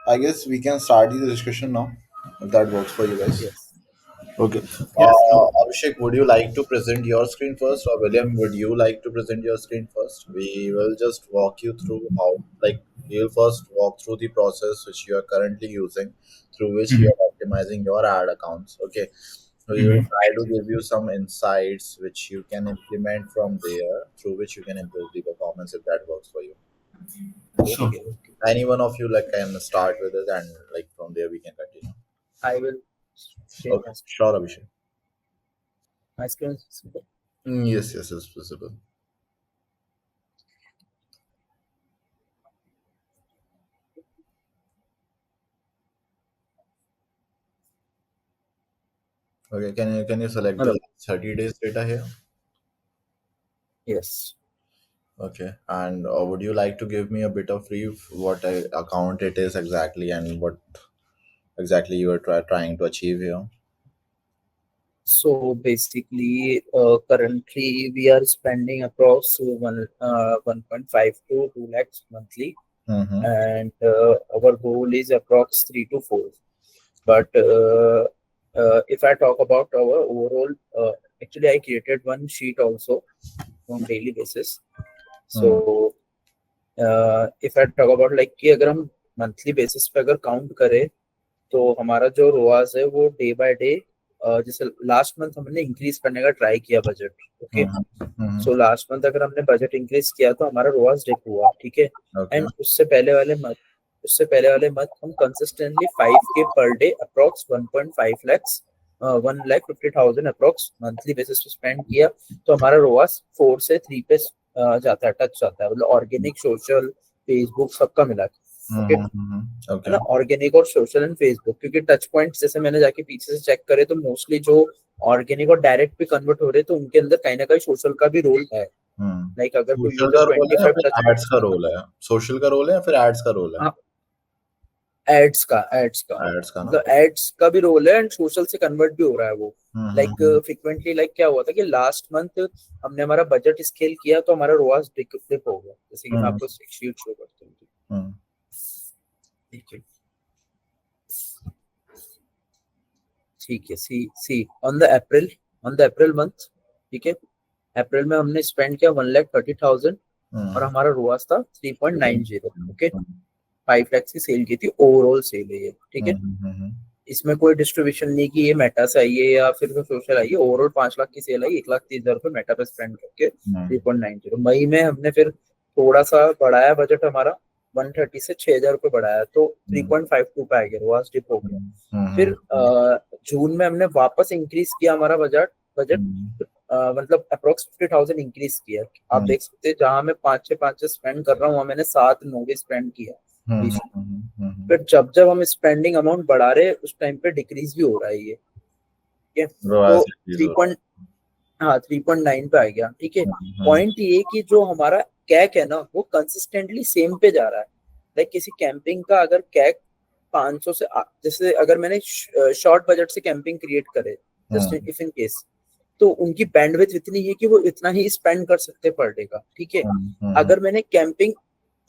I guess we can start the discussion now, if that works for you guys. Yes. Okay. Yes. No. Abhishek, would you like to present your screen first, or William, would you like to present your screen first? We will just walk you through how, like, we'll first walk through the process which you are currently using, through which you Mhm. are optimizing your ad accounts. Okay. We will Mhm. try to give you some insights which you can implement from there, through which you can improve the performance if that works for you. Sure. Okay. Any one of you like can start with it, and like from there we can continue. I will share Okay, sure, Abhishek. my screen. Yes, yes, it's visible. Okay, can you select the Hello. 30 days data here? Yes. Okay, and would you like to give me a bit of brief what account it is exactly and what exactly you are trying to achieve here? So basically, currently we are spending across 1.5 to 2 lakhs monthly, Mm-hmm. and our goal is approx 3 to 4. But if I talk about our overall, actually I created one sheet also on daily basis. Mm-hmm. So if I talk about like कि अगर हम monthly basis पे अगर count करें तो हमारा जो रोआज है वो डे बाय डे, जैसे लास्ट मंथ हमने इंक्रीज करने का ट्राई किया budget. Okay. Mm-hmm. So last month अगर हमने बजट इंक्रीज किया तो हमारा रोआज डिप हुआ, ठीक है। Okay. एंड उससे पहले वाले मंथ हम consistently 5K per day approx 1.5 lakhs 1,50,000 approx monthly basis पे स्पेंड किया। तो हमारा रोआस 4 से 3 पे जाता है, टच जाता है, मतलब ऑर्गेनिक, सोशल, फेसबुक सबका मिला के। ओके। Mm-hmm. है Okay. ना, ऑर्गेनिक और सोशल एंड फेसबुक, क्योंकि टच पॉइंट्स जैसे मैंने जाके पीछे से चेक करे तो मोस्टली जो ऑर्गेनिक और डायरेक्ट पे कन्वर्ट हो रहे तो उनके अंदर कहीं ना कहीं सोशल का भी रोल है। लाइक अगर कोई सोशल यूजर का रोल है या 25 टच फिर एड्स पॉइंट्स का का, रोल है? सोशल का रोल है या फिर एड्स का रोल है? हाँ, एड्स का एड्स का ना? मतलब एड्स का भी रोल है एंड सोशल से कन्वर्ट भी हो रहा है वो। लाइक हम्म। फ्रिक्वेंटली, लाइक क्या हुआ था कि लास्ट मंथ हमने हमारा बजट स्केल किया तो हमारा रोआस डिप हो गया, जैसे कि मैं हम्म। आपको एक शीट शो करता हूँ। हम्म। ठीक है। ठीक है। सी सी ऑन द अप्रैल मंथ, ठीक है, अप्रैल में हमने स्पेंड किया 1,30,000 और हम्म। हमारा रोआस था 3.90। ओके। हम्म। 5 लैक्स की सेल की थी, ओवरऑल सेल है ये, ठीक है। हम्म। इसमें कोई डिस्ट्रीब्यूशन नहीं कि ये मेटा से आई है या फिर सोशल आई है, ओवरऑल 5 लाख की सेल आई, 1,30,000 रुपये मेटा पे स्पेंड करके हम्म। 3.90। मई में हमने फिर थोड़ा सा बढ़ाया बजट हमारा, 130 से 6,000 रुपये बढ़ाया तो 3.52 पे आ गया, रोआस डिप हो गया। फिर जून में हमने वापस इंक्रीज किया हमारा बजट बजट, मतलब अप्रोक्स 50,000 इंक्रीज किया। आप देख सकते हैं जहां मैं 5 से 5 स्पेंड कर रहा हूँ वहां मैंने 7 9 स्पेंड किया बीच में। फिर जब जब हम स्पेंडिंग अमाउंट बढ़ा रहे हैं उस टाइम पे डिक्रीज भी हो रहा है ये, ठीक है। तो थ्री पॉइंट हाँ 3.9 पे आ गया, ठीक है। पॉइंट ये कि जो हमारा कैक है ना वो कंसिस्टेंटली सेम पे जा रहा है। लाइक किसी कैंपिंग का अगर कैक 500 से जैसे अगर मैंने शॉर्ट बजट से कैंपिंग क्रिएट करे, जस्ट इफ इन केस, तो उनकी बैंडविड्थ इतनी है कि वो इतना ही स्पेंड कर सकते पर डे का, ठीक है। अगर मैंने camping,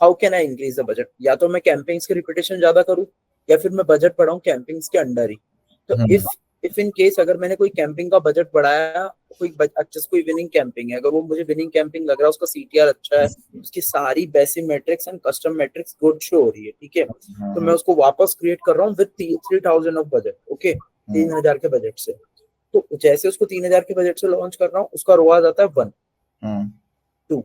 how can I increase the budget, या तो मैं कैंपिंग्स की रिपीटेशन ज्यादा करूँ या फिर मैं बजट बढ़ाऊं कैंपिंग्स के अंडर ही। तो इफ इन केस अगर मैंने कोई कैंपिंग का बजट बढ़ाया, अच्छा कोई विनिंग कैंपिंग है, अगर वो मुझे विनिंग कैंपिंग लग रहा है, उसका सीटीआर अच्छा है, उसकी सारी basic matrix and custom matrix good show हो रही है, ठीक है, तो मैं उसको वापस क्रिएट कर रहा हूँ विद 3,000 ऑफ बजट। ओके। 3,000 के बजट से, तो जैसे उसको 3,000 के बजट से लॉन्च कर रहा हूँ उसका रोआज आता है 1 2।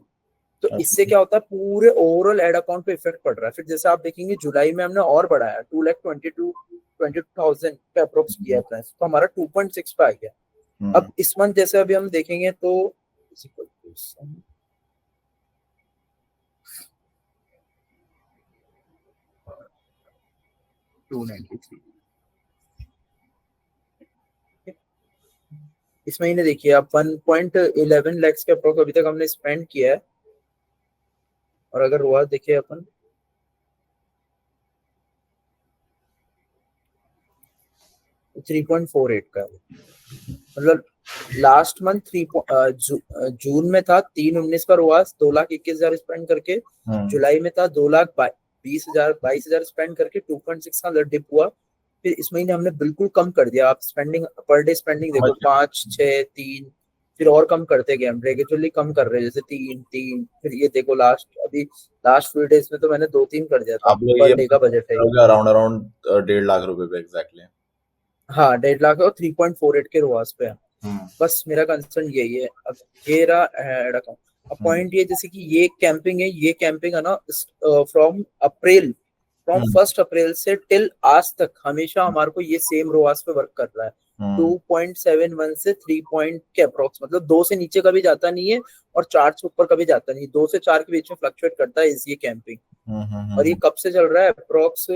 तो इससे क्या होता है, पूरे ओवरऑल एड अकाउंट पे इफेक्ट पड़ रहा है। फिर जैसे आप देखेंगे जुलाई में हमने और बढ़ाया, 2,22,000 पे अप्रोक्स किया प्राइस, तो हमारा 2.6 पे आ गया। अब इस मंथ जैसे अभी हम देखेंगे तो 293, इस महीने देखिए आप 1.11 लैक्स के अप्रोक्स अभी तक हमने स्पेंड किया है। और अगर रोआज देखिए अपन 3.48 का है। मतलब लास्ट मंथ जून में था 3,19 का रोआस, 2,21,000 स्पेंड करके। जुलाई में था 2 लाख 20,000 22,000 स्पेंड करके 2.6 का डिप हुआ। फिर इस महीने हमने बिल्कुल कम कर दिया। आप स्पेंडिंग पर डे स्पेंडिंग समझ देखो, 5 6 3, फिर और कम करते गए हम, रेगुलरली कम कर रहे हैं, जैसे 3 3, फिर ये देखो लास्ट फ्यू डेज में तो मैंने 2 3 कर दिया था। आप लोग पर ये डे का बजट है ये। करोगे अराउंड अराउंड 1.5 लाख रुपए पे एग्जैक्टली। हाँ, 1.5 लाख और 3.48 के रुआस पे है। हम्म बस मेरा कंसर्न यही है। अब ये रहा ऐड अकाउंट। अब हम्म पॉइंट ये, जैसे कि ये कैंपिंग है ना, फ्रॉम अप्रैल फ्रॉम हम्म 1 अप्रैल से टिल आज तक हमेशा हमारे को ये सेम रोआस पे वर्क कर रहा है। हम्म 2.71 से 3 पॉइंट के अप्रोक्स, मतलब 2 से नीचे कभी जाता नहीं है और 4 से ऊपर कभी जाता नहीं, 2 से 4 के बीच में फ्लक्चुएट करता है इस ये कैंपिंग। हम्म हम्म हम्म और ये हम्म। कब से चल रहा है अप्रोक्स?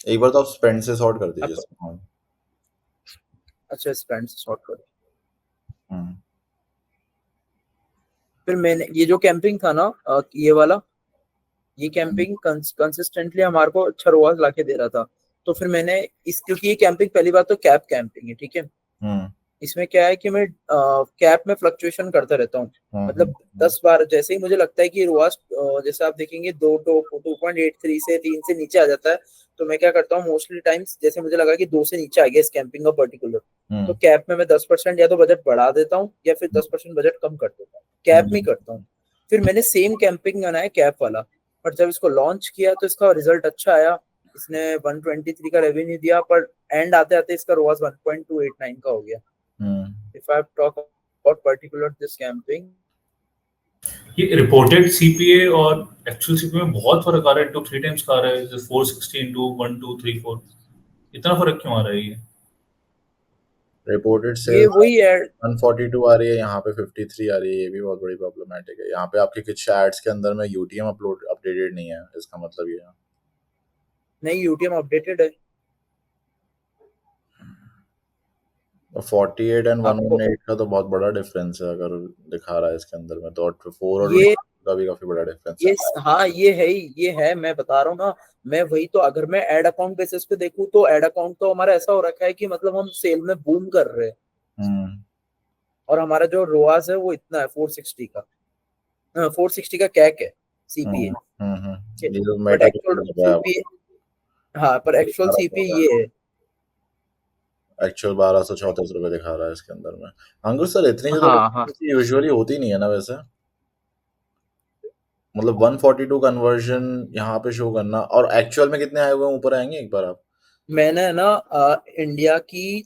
एक बार तो आप स्पेंड से सॉर्ट कर दीजिए इसको। अच्छा, स्पेंड से शॉर्ट कर। हम्म फिर मैंने ये जो कैंपिंग था ना, ये वाला, ये कैंपिंग कंसिस्टेंटली हमारे को अच्छा रोआज लाके दे रहा था। तो फिर मैंने इस, क्योंकि ये कैंपिंग पहली बात तो कैप कैंपिंग है, ठीक है। हम्म इसमें क्या है कि मैं कैप में फ्लक्चुएशन करता रहता हूँ। मतलब 10 बार जैसे ही मुझे लगता है कि रोआज जैसे आप देखेंगे 2.83 से 3 से नीचे आ जाता है, तो मैं क्या करता हूँ मोस्टली टाइम्स, जैसे मुझे लगा कि 2 से नीचे आ गया इस कैंपिंग का पर्टिकुलर, तो हम्म कैप में मैं 10% या तो बजट बढ़ा देता हूँ या फिर 10% बजट कम कर देता हूँ, कैप में ही करता हूँ। फिर मैंने सेम कैंपिंग बनाया कैप वाला, पर जब इसको लॉन्च किया तो इसका रिजल्ट अच्छा आया। इसने 123 का रेवेन्यू दिया, पर एंड आते आते इसका रोआज 1.289 का हो गया। हम्म। If I talk about particular this camping, ये रिपोर्टेड सीपीए और एक्चुअल सीपीए में बहुत फर्क आ रहा है, 2 3 टाइम्स का आ रहा है, जैसे 460 इंटू 1 2 3 4। इतना फर्क क्यों आ रहा है ये? रिपोर्टेड ये सेल्स वही है। 142 आ रही है, यहाँ पे 53 आ रही है। ये भी बहुत बड़ी प्रॉब्लमेटिक है। यहाँ पे आपके कुछ एड्स के अंदर में यूटीएम अपडेटेड नहीं है, इसका मतलब ये है। नहीं, यूटीएम अपडेटेड है 48 एंड आपको। 118 का तो बहुत बड़ा डिफरेंस है अगर दिखा रहा है इसके अंदर में, तो 4 और ये 20 का भी काफी बड़ा डिफरेंस ये है। हाँ, ये है ही, ये है, मैं बता रहा हूँ ना। मैं वही तो, अगर मैं एड अकाउंट बेसिस पे देखूँ तो एड अकाउंट तो हमारा ऐसा हो रखा है कि मतलब हम सेल में बूम कर रहे हैं, हम्म और हमारा जो रोआज है वो इतना है 460 का। 460 का कैक है सीपीए। ये जो बट मेटा एक्चुअल लग रहा है सीपीए, हाँ, पर एक्चुअल सीपीए ये है। एक्चुअल 1234 रुपये दिखा रहा है इसके अंदर में। अंकुर सर, इतनी जो हाँ हाँ। यूजुअली होती नहीं है ना वैसे, मतलब 142 कन्वर्जन यहाँ पे शो करना, और एक्चुअल में कितने आए हुए हैं ऊपर आएंगे एक बार आप? मैंने ना इंडिया की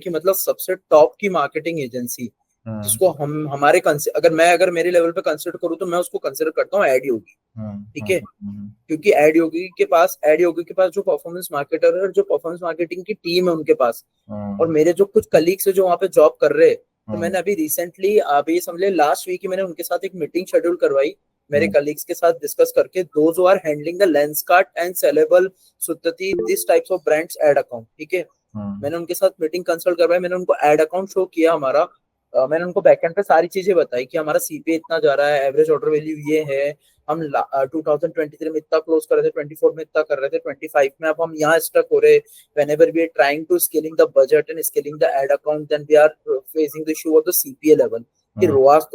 मतलब सबसे टॉप की मार्केटिंग एजेंसी, हम्म जिसको अगर मेरे लेवल पे कंसिडर करूँ तो मैं उसको कंसिडर करता हूँ एड योगी। हम्म ठीक है, हम्म हम्म क्योंकि एड योगी के पास जो परफॉर्मेंस मार्केटर है और जो परफॉर्मेंस मार्केटिंग की टीम है उनके पास, और हम्म मेरे जो कुछ कलीग्स है जो वहाँ पे जॉब कर रहे हैं, तो हम्म मैंने अभी रिसेंटली, अभी समझ ले लास्ट वीक ही मैंने उनके साथ एक मीटिंग शेड्यूल करवाई, मेरे हम्म कलीग्स के साथ डिस्कस करके, those who are handling the Lenskart and sellable सुत्तती this types of brands ad account. ठीक है, हम्म मैंने उनके साथ मीटिंग कंसल्ट करवाई, मैंने उनको एड अकाउंट शो किया हमारा। मैंने उनको बैकएंड पे सारी चीजें बताई कि हमारा सीपीए इतना जा रहा है, एवरेज ऑर्डर वैल्यू ये है, हम 2023 में इतना क्लोज कर रहे थे, 24 में इतना कर रहे थे, 25 में अब हम यहाँ स्टक हो रहे। whenever we are trying to scaling the budget and scaling the ad account, then we are facing the issue of the CPA level, कि हम्म रोआस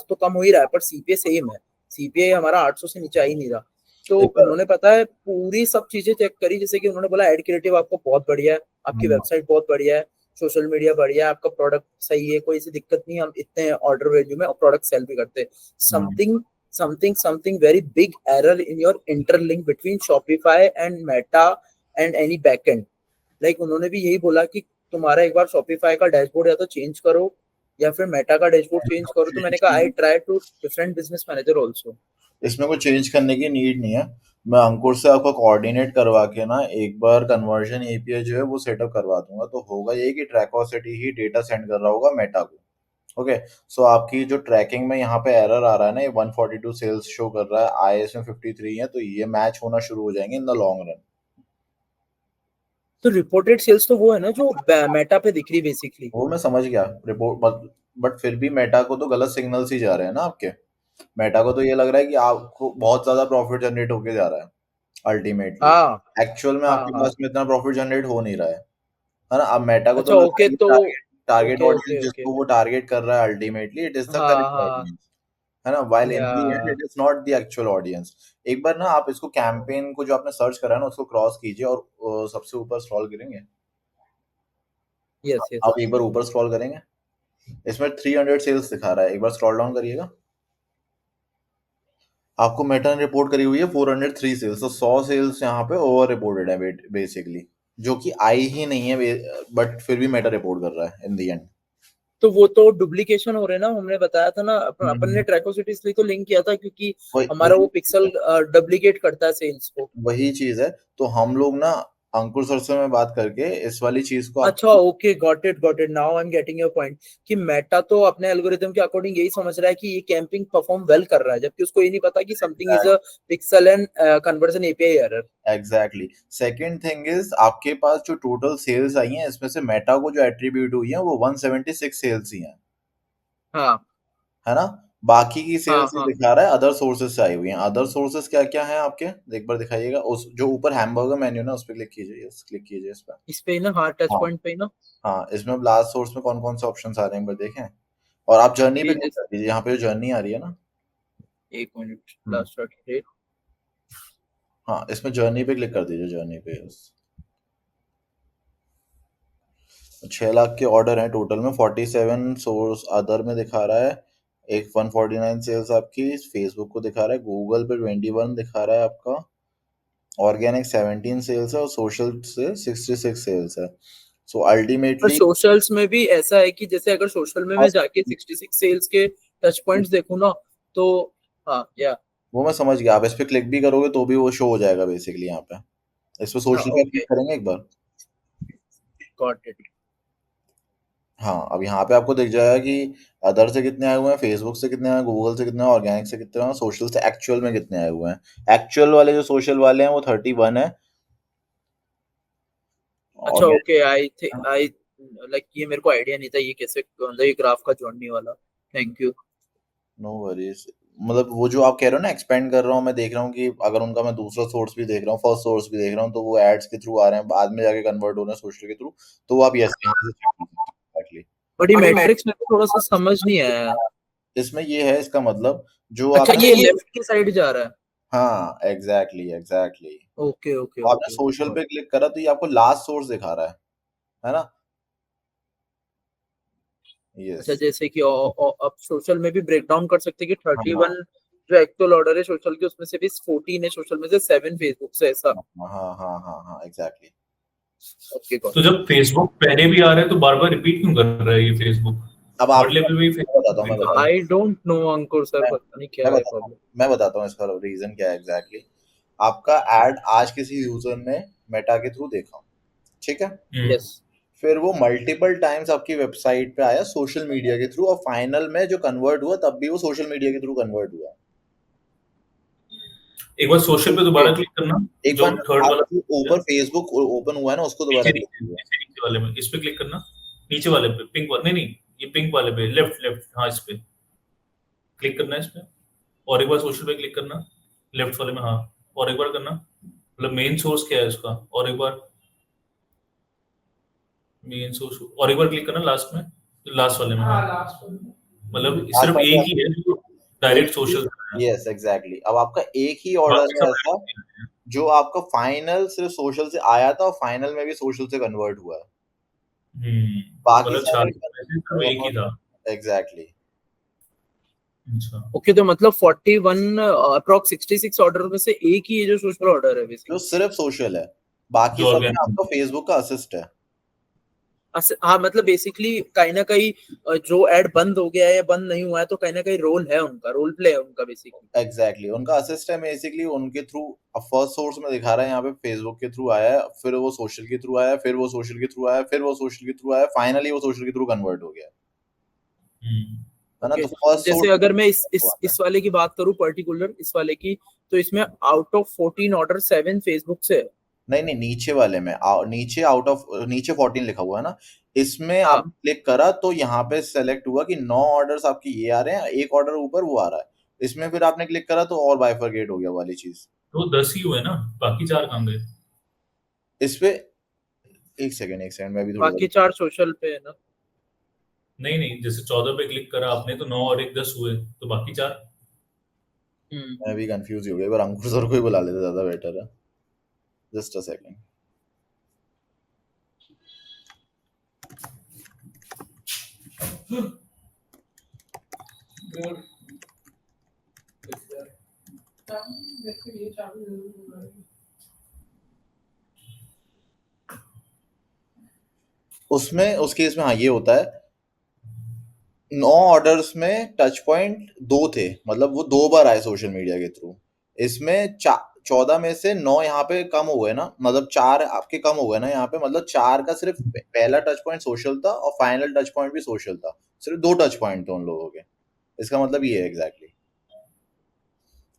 तो कम हो ही रहा है पर सीपीए सेम है। सीपीए हमारा 800 से नीचे आ ही नहीं रहा। तो एक बार उन्होंने पता है पूरी सब चीजें चेक करी, जैसे कि उन्होंने बोला एड क्रिएटिव आपको बहुत बढ़िया है, आपकी हम्म वेबसाइट बहुत बढ़िया है, सोशल मीडिया बढ़िया है, आपका प्रोडक्ट सही है, कोई ऐसी दिक्कत नहीं, हम इतने ऑर्डर वैल्यू में प्रोडक्ट सेल भी करते हैं। हम्म something something very big error in your interlink between Shopify and Meta and any backend, like उन्होंने भी यही बोला कि तुम्हारा एक बार Shopify का डैशबोर्ड या तो चेंज करो या फिर मेटा का डैशबोर्ड चेंज करो। तो मैंने कहा I try to different business manager also. इसमें कोई चेंज करने की नीड नहीं है। मैं अंकुर से आपको कोऑर्डिनेट करवा के ना एक बार कन्वर्जन एपीआई जो है वो सेटअप करवा दूंगा, तो होगा ये कि ट्रैकोसिटी ही डेटा सेंड कर रहा होगा मेटा को। ओके, सो आपकी जो ट्रैकिंग में यहाँ पे एरर आ रहा है ना, ये 142 सेल्स शो कर रहा है, आईएस में 53 है, तो ये मैच होना शुरू हो जाएंगे इन द लॉन्ग रन। तो रिपोर्टेड सेल्स तो वो है ना जो मेटा पे दिख रही बेसिकली। वो मैं समझ गया रिपोर्ट, बट फिर भी मेटा को तो गलत सिग्नल्स ही जा रहे हैं ना आपके। मेटा को तो ये लग रहा है कि आपको बहुत ज्यादा प्रॉफिट जनरेट होके जा रहा है अल्टीमेटली। हाँ एक्चुअल में हाँ आपके हाँ। पास में इतना प्रॉफिट जनरेट हो नहीं रहा है ना। अब मेटा को तो अच्छा लग रहा ओके, है कि तो target target okay audience okay okay. जिसको वो टारगेट कर रहा है अल्टीमेटली इट इज द हाँ करेक्ट हाँ। ऑडियंस। है ना, while in the end या it is not the actual audience. एक बार ना आप इसको कैंपेन को जो आपने सर्च करा है ना उसको क्रॉस कीजिए और सबसे ऊपर स्क्रॉल करेंगे, यस यस आप एक बार ऊपर स्क्रॉल करेंगे, इसमें 300 सेल्स दिखा रहा है, एक बार स्क्रॉल डाउन करिएगा, आपको मेटा ने रिपोर्ट करी हुई है 403 सेल्स, तो 100 सेल्स यहाँ पे ओवर रिपोर्टेड है बेसिकली, जो कि आई ही नहीं है, बट फिर भी मेटा रिपोर्ट कर रहा है इन दी एंड। तो वो तो डुप्लीकेशन हो रहे ना, हमने बताया था ना, अपन ने ट्रैकोसिटी इसलिए तो लिंक किया था क्योंकि हमारा वो पिक्सल डुप्लीकेट करता है सेल्स को। वही चीज है, तो हम लोग ना अंकुर सर से मैं बात करके इस वाली चीज को अच्छा okay, got it now I am getting your point कि मेटा तो अपने एल्गोरिथम के अकॉर्डिंग यही समझ रहा है कि ये कैंपिंग परफॉर्म वेल कर रहा है, जबकि उसको ये नहीं पता कि something is a pixel and conversion API error. Exactly. Second thing is आपके पास जो टोटल सेल्स आई हैं इसमें से मेटा को जो एट्रीब्यूट हुई है वो 176 सेल्स ही हैं, हाँ है ना, बाकी की हाँ सेल्स ये हाँ। दिखा रहा है अदर सोर्सेज से आई हुई हैं। अदर सोर्सेज क्या क्या हैं आपके, एक बार दिखाइएगा, उस जो ऊपर हैमबर्गर मेन्यू ना उस पर क्लिक कीजिए, यस क्लिक कीजिए इस पर। इस पे ना, हाँ टच हाँ पॉइंट पे ना। हाँ, इसमें लास्ट सोर्स में कौन कौन से ऑप्शन आ रहे हैं एक बार देखें, और आप जर्नी पे क्लिक पेजेस, कर दीजिए, यहाँ पे जो जर्नी आ रही है ना, एक मिनट हम्म, लास्ट डेट। हाँ इसमें जर्नी पे क्लिक कर दीजिए, जर्नी पे, यस। 6 लाख के ऑर्डर हैं टोटल में, 47 सोर्स अदर में दिखा रहा है, एक 149 सेल्स आपकी फेसबुक को दिखा रहा है, गूगल पे 21 दिखा रहा है आपका, ऑर्गेनिक 17 सेल्स है और सोशल से 66 सेल्स है। सो पर अल्टीमेटली सोशल्स में भी ऐसा है कि जैसे अगर सोशल में मैं जाके 66 सेल्स के टच पॉइंट्स देखूं ना, तो हाँ या वो मैं समझ गया, आप इस पे क्लिक भी करोगे तो भी वो शो हो जाएगा बेसिकली यहाँ पे, इस पे हाँ सोशल पे क्लिक ओके, करेंगे एक बार। Got it. हाँ, अब यहाँ पे आपको दिख जाएगा कि अदर से कितने आए हुए हैं, फेसबुक से कितने आए हैं, गूगल से कितने हैं, ऑर्गेनिक से कितने हैं, सोशल से एक्चुअल में कितने आए हुए हैं। एक्चुअल वाले जो सोशल वाले हैं वो 31 है, अच्छा ऑर्गेनिक, ओके, आई लाइक ये मेरे को आइडिया नहीं था ये कैसे, मतलब ये ग्राफ का जोड़ने वाला। Thank you. No worries. मतलब वो जो आप कह रहे हो ना एक्सपेंड कर रहा हूँ, मैं देख रहा हूँ कि अगर उनका मैं दूसरा सोर्स भी देख रहा हूँ, फर्स्ट सोर्स भी देख रहा हूँ, तो वो एड्स के थ्रू आ रहे हैं, बाद में जाके कन्वर्ट हो रहे हैं सोशल के थ्रू, तो वो आप यस यहाँ से चेक कर सकते हैं एक्चुअली। बट ये मैट्रिक्स मेरे को थोड़ा सा समझ नहीं आया। इसमें ये है इसका मतलब जो अच्छा आपने, ये लेफ्ट की साइड जा रहा है। हाँ एग्जैक्टली एग्जैक्टली, ओके ओके तो आपने ओके सोशल ओके। पे क्लिक करा तो ये आपको लास्ट सोर्स दिखा रहा है ना, यस। अच्छा जैसे कि अब सोशल में भी ब्रेक डाउन कर सकते हैं कि हाँ 31 जो एक्चुअल ऑर्डर है सोशल के, उसमें से भी 14 है सोशल में से, 7 फेसबुक से, ऐसा। हाँ हाँ हाँ हाँ हाँ एग्जैक्टली। ओके तो गॉट जब फेसबुक पहले भी आ रहा है तो बार बार रिपीट क्यों कर रहा है ये फेसबुक? अब थर्ड आपको लेवल में मैं बताता हूँ, फेसबुक इट। कर रहा है। आई डोंट नो अंकुर सर, मैं पता नहीं क्या मैं है बताता हूँ प्रॉब्लम। मैं बताता हूँ इसका रीजन क्या है एग्जैक्टली। आपका एड आज किसी यूजर ने मेटा के थ्रू देखा, ठीक है, यस। फिर वो मल्टीपल टाइम्स आपकी वेबसाइट पे आया सोशल मीडिया के थ्रू, और फाइनल में जो कन्वर्ट हुआ तब भी वो सोशल मीडिया के थ्रू कन्वर्ट हुआ। एक बार सोशल पे ओके। दोबारा क्लिक करना, एक जो बार थर्ड आप वाला जो ऊपर फेसबुक ओपन हुआ है ना उसको दोबारा नीचे क्लिक नीचे कीजिए। नीचे नीचे वाले में, इस पे क्लिक करना, नीचे वाले पे, पिंक वाले, नहीं नहीं, ये पिंक वाले पे, लेफ्ट लेफ्ट, हाँ इस पे क्लिक करना है, इस पे, और एक बार सोशल पे क्लिक करना, लेफ्ट वाले में, हाँ, और एक बार करना, मतलब मेन सोर्स क्या है उसका, और एक बार मेन सोर्स, और एक बार क्लिक करना लास्ट में, लास्ट वाले में, हाँ, मतलब आज सिर्फ वाले एक ही आपको है जो एक डायरेक्ट ही, सोशल, यस एग्जैक्टली, अब आपका एक ही ऑर्डर बाकी है सब ऐसा जो आपका फाइनल सिर्फ सोशल से आया था और फाइनल में भी सोशल से कन्वर्ट हुआ है, बाकी मतलब सारे 46 में से सिर्फ एक ही था। एग्जैक्टली। अच्छा, ओके तो मतलब 41 अप्रॉक्स 66 ऑर्डर में से एक ही है जो सोशल ऑर्डर है जो बेसिकली। सिर्फ सोशल है, बाकी जो सब में ऑर्गेनिक, आपका फेसबुक का असिस्ट है। हाँ मतलब बेसिकली कहीं ना कहीं जो एड बंद हो गया है या बंद नहीं हुआ है, तो कहीं ना कहीं रोल है उनका, रोल प्ले है उनका बेसिकली। एग्जैक्टली उनका असिस्ट है बेसिकली, उनके थ्रू फर्स्ट सोर्स में दिखा रहा है यहाँ पे फेसबुक के थ्रू आया है, फिर वो सोशल के थ्रू आया, फिर वो सोशल के थ्रू आया, फिर वो सोशल के थ्रू आया, फाइनली वो सोशल के थ्रू कन्वर्ट हो गया, है ना, ओके तो फर्स्ट जैसे सोर्स अगर मैं इस वाले की बात करूं, पर्टिकुलर इस वाले की, तो इसमें आउट ऑफ 14 ऑर्डर 7 फेसबुक से है। नहीं नहीं, नीचे वाले में नीचे आउट ऑफ नीचे 14 लिखा हुआ है ना, इसमें हाँ आपने क्लिक करा तो यहाँ पे सेलेक्ट हुआ कि 9 ऑर्डर्स आपके ये आ रहे हैं, एक ऑर्डर ऊपर वो आ रहा है, इसमें फिर आपने क्लिक करा तो और बाइफरकेट हो गया वाली चीज। तो 10 ही हुए ना, बाकी 4 कहाँ गए? इस पे एक सेकंड मैं भी थोड़ी बाकी देर, 4 सोशल पे है ना। नहीं नहीं, जैसे 14 पे क्लिक करा आपने तो 9 और एक 10 हुए, तो बाकी 4 मैं भी कंफ्यूज हो गया, पर अंकुर सर को ही बुला लेते, ज्यादा बेटर है। Just a second. उसमें उस केस में हाँ ये होता है, 9 ऑर्डर्स में टच पॉइंट 2 थे, मतलब वो 2 बार आए सोशल मीडिया के थ्रू। इसमें 14 में से 9 यहाँ पे कम हो गए ना, मतलब 4 आपके कम हो गए ना यहाँ पे, मतलब 4 का सिर्फ पहला टच पॉइंट सोशल था और फाइनल टच पॉइंट भी सोशल था, सिर्फ 2 टच पॉइंट थे उन लोगों के। इसका मतलब ये है एग्जैक्टली,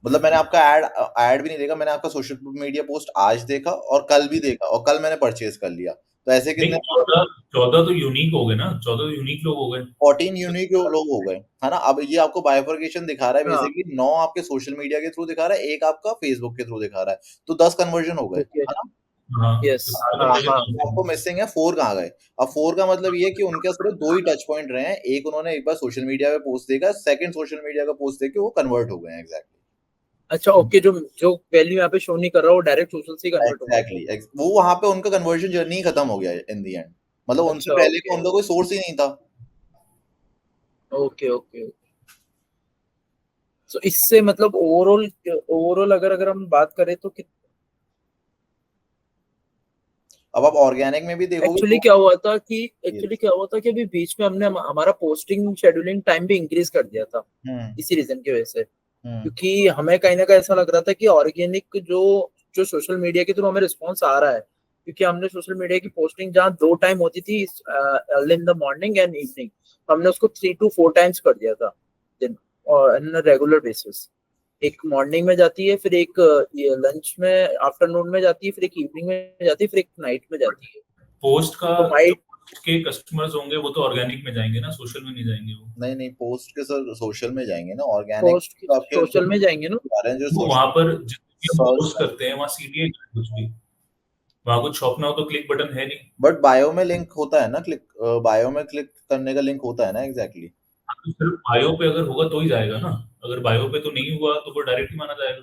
मतलब मैंने आपका ऐड भी नहीं देखा, मैंने आपका सोशल मीडिया पोस्ट आज देखा और कल भी देखा, और कल मैंने परचेज कर लिया। तो ऐसे कितने 14 तो यूनिक हो गए ना, 14 तो यूनिक लोग हो गए, 14 यूनिक लोग हो गए, है ना। अब ये आपको बाइफर्केशन दिखा रहा है हाँ। बेसिकली, 9 आपके सोशल मीडिया के थ्रू दिखा रहा है, एक आपका फेसबुक के थ्रू दिखा रहा है, तो 10 कन्वर्जन हो गए, ओके। है ना। हाँ यस। तो सारे हाँ बंदे हाँ के आपको मिसिंग है 4 कहाँ गए। अब 4 का मतलब ये है कि उनके सिर्फ 2 ही टच पॉइंट रहे हैं, एक उन्होंने एक बार सोशल मीडिया पे पोस्ट देखा, सेकंड सोशल मीडिया का पोस्ट देख के वो कन्वर्ट हो गए हैं एग्जैक्टली। अच्छा ओके, जो जो वैल्यू यहाँ पे शो नहीं कर रहा वो डायरेक्ट सोशल से कन्वर्ट हो गया। एग्जैक्टली, वो वहां पे उनका कन्वर्जन जर्नी ही खत्म हो गया इन दी एंड, मतलब उनसे अच्छा पहले ओके का उनका कोई सोर्स ही नहीं था। Okay okay. सो इससे मतलब ओवरऑल ओवरऑल अगर अगर हम बात करें तो अब आप ऑर्गेनिक में भी देखोगे एक्चुअली तो क्या हुआ था कि अभी बीच में हमने हमारा पोस्टिंग शेड्यूलिंग टाइम भी इंक्रीज कर दिया था हम्म इसी रीजन की वजह से, हम्म क्योंकि हमें कहीं ना कहीं ऐसा लग रहा था कि ऑर्गेनिक जो जो सोशल मीडिया के थ्रू हमें रिस्पॉन्स आ रहा है, क्योंकि हमने सोशल मीडिया की पोस्टिंग जहाँ 2 टाइम होती थी, early in the morning and evening, हमने उसको 3 to 4 टाइम्स कर दिया था दिन, और इन रेगुलर बेसिस। एक मॉर्निंग में जाती है, फिर एक लंच में आफ्टरनून में जाती है, फिर एक इवनिंग में जाती है, फिर एक नाइट में जाती है। पोस्ट का तो जो माइट पोस्ट के कस्टमर्स होंगे वो तो ऑर्गेनिक में जाएंगे ना, सोशल में नहीं जाएंगे वो। नहीं नहीं, पोस्ट के सर सोशल में जाएंगे ना, ऑर्गेनिक पोस्ट तो आपके जो सोशल में जाएंगे ना। आ रहे हैं जो वो सोशल वहां पर जितने भी हम सर्च, पोस्ट करते हैं वहां सीधे कुछ भी, वहां कुछ शॉप ना हो तो क्लिक बटन है नहीं। बट बायो में लिंक होता है ना, क्लिक बायो में क्लिक करने का लिंक होता है ना एग्जैक्टली। तो सिर्फ बायो पे अगर होगा तो ही जाएगा ना, अगर बायो पे तो नहीं हुआ तो वो डायरेक्ट ही माना जाएगा।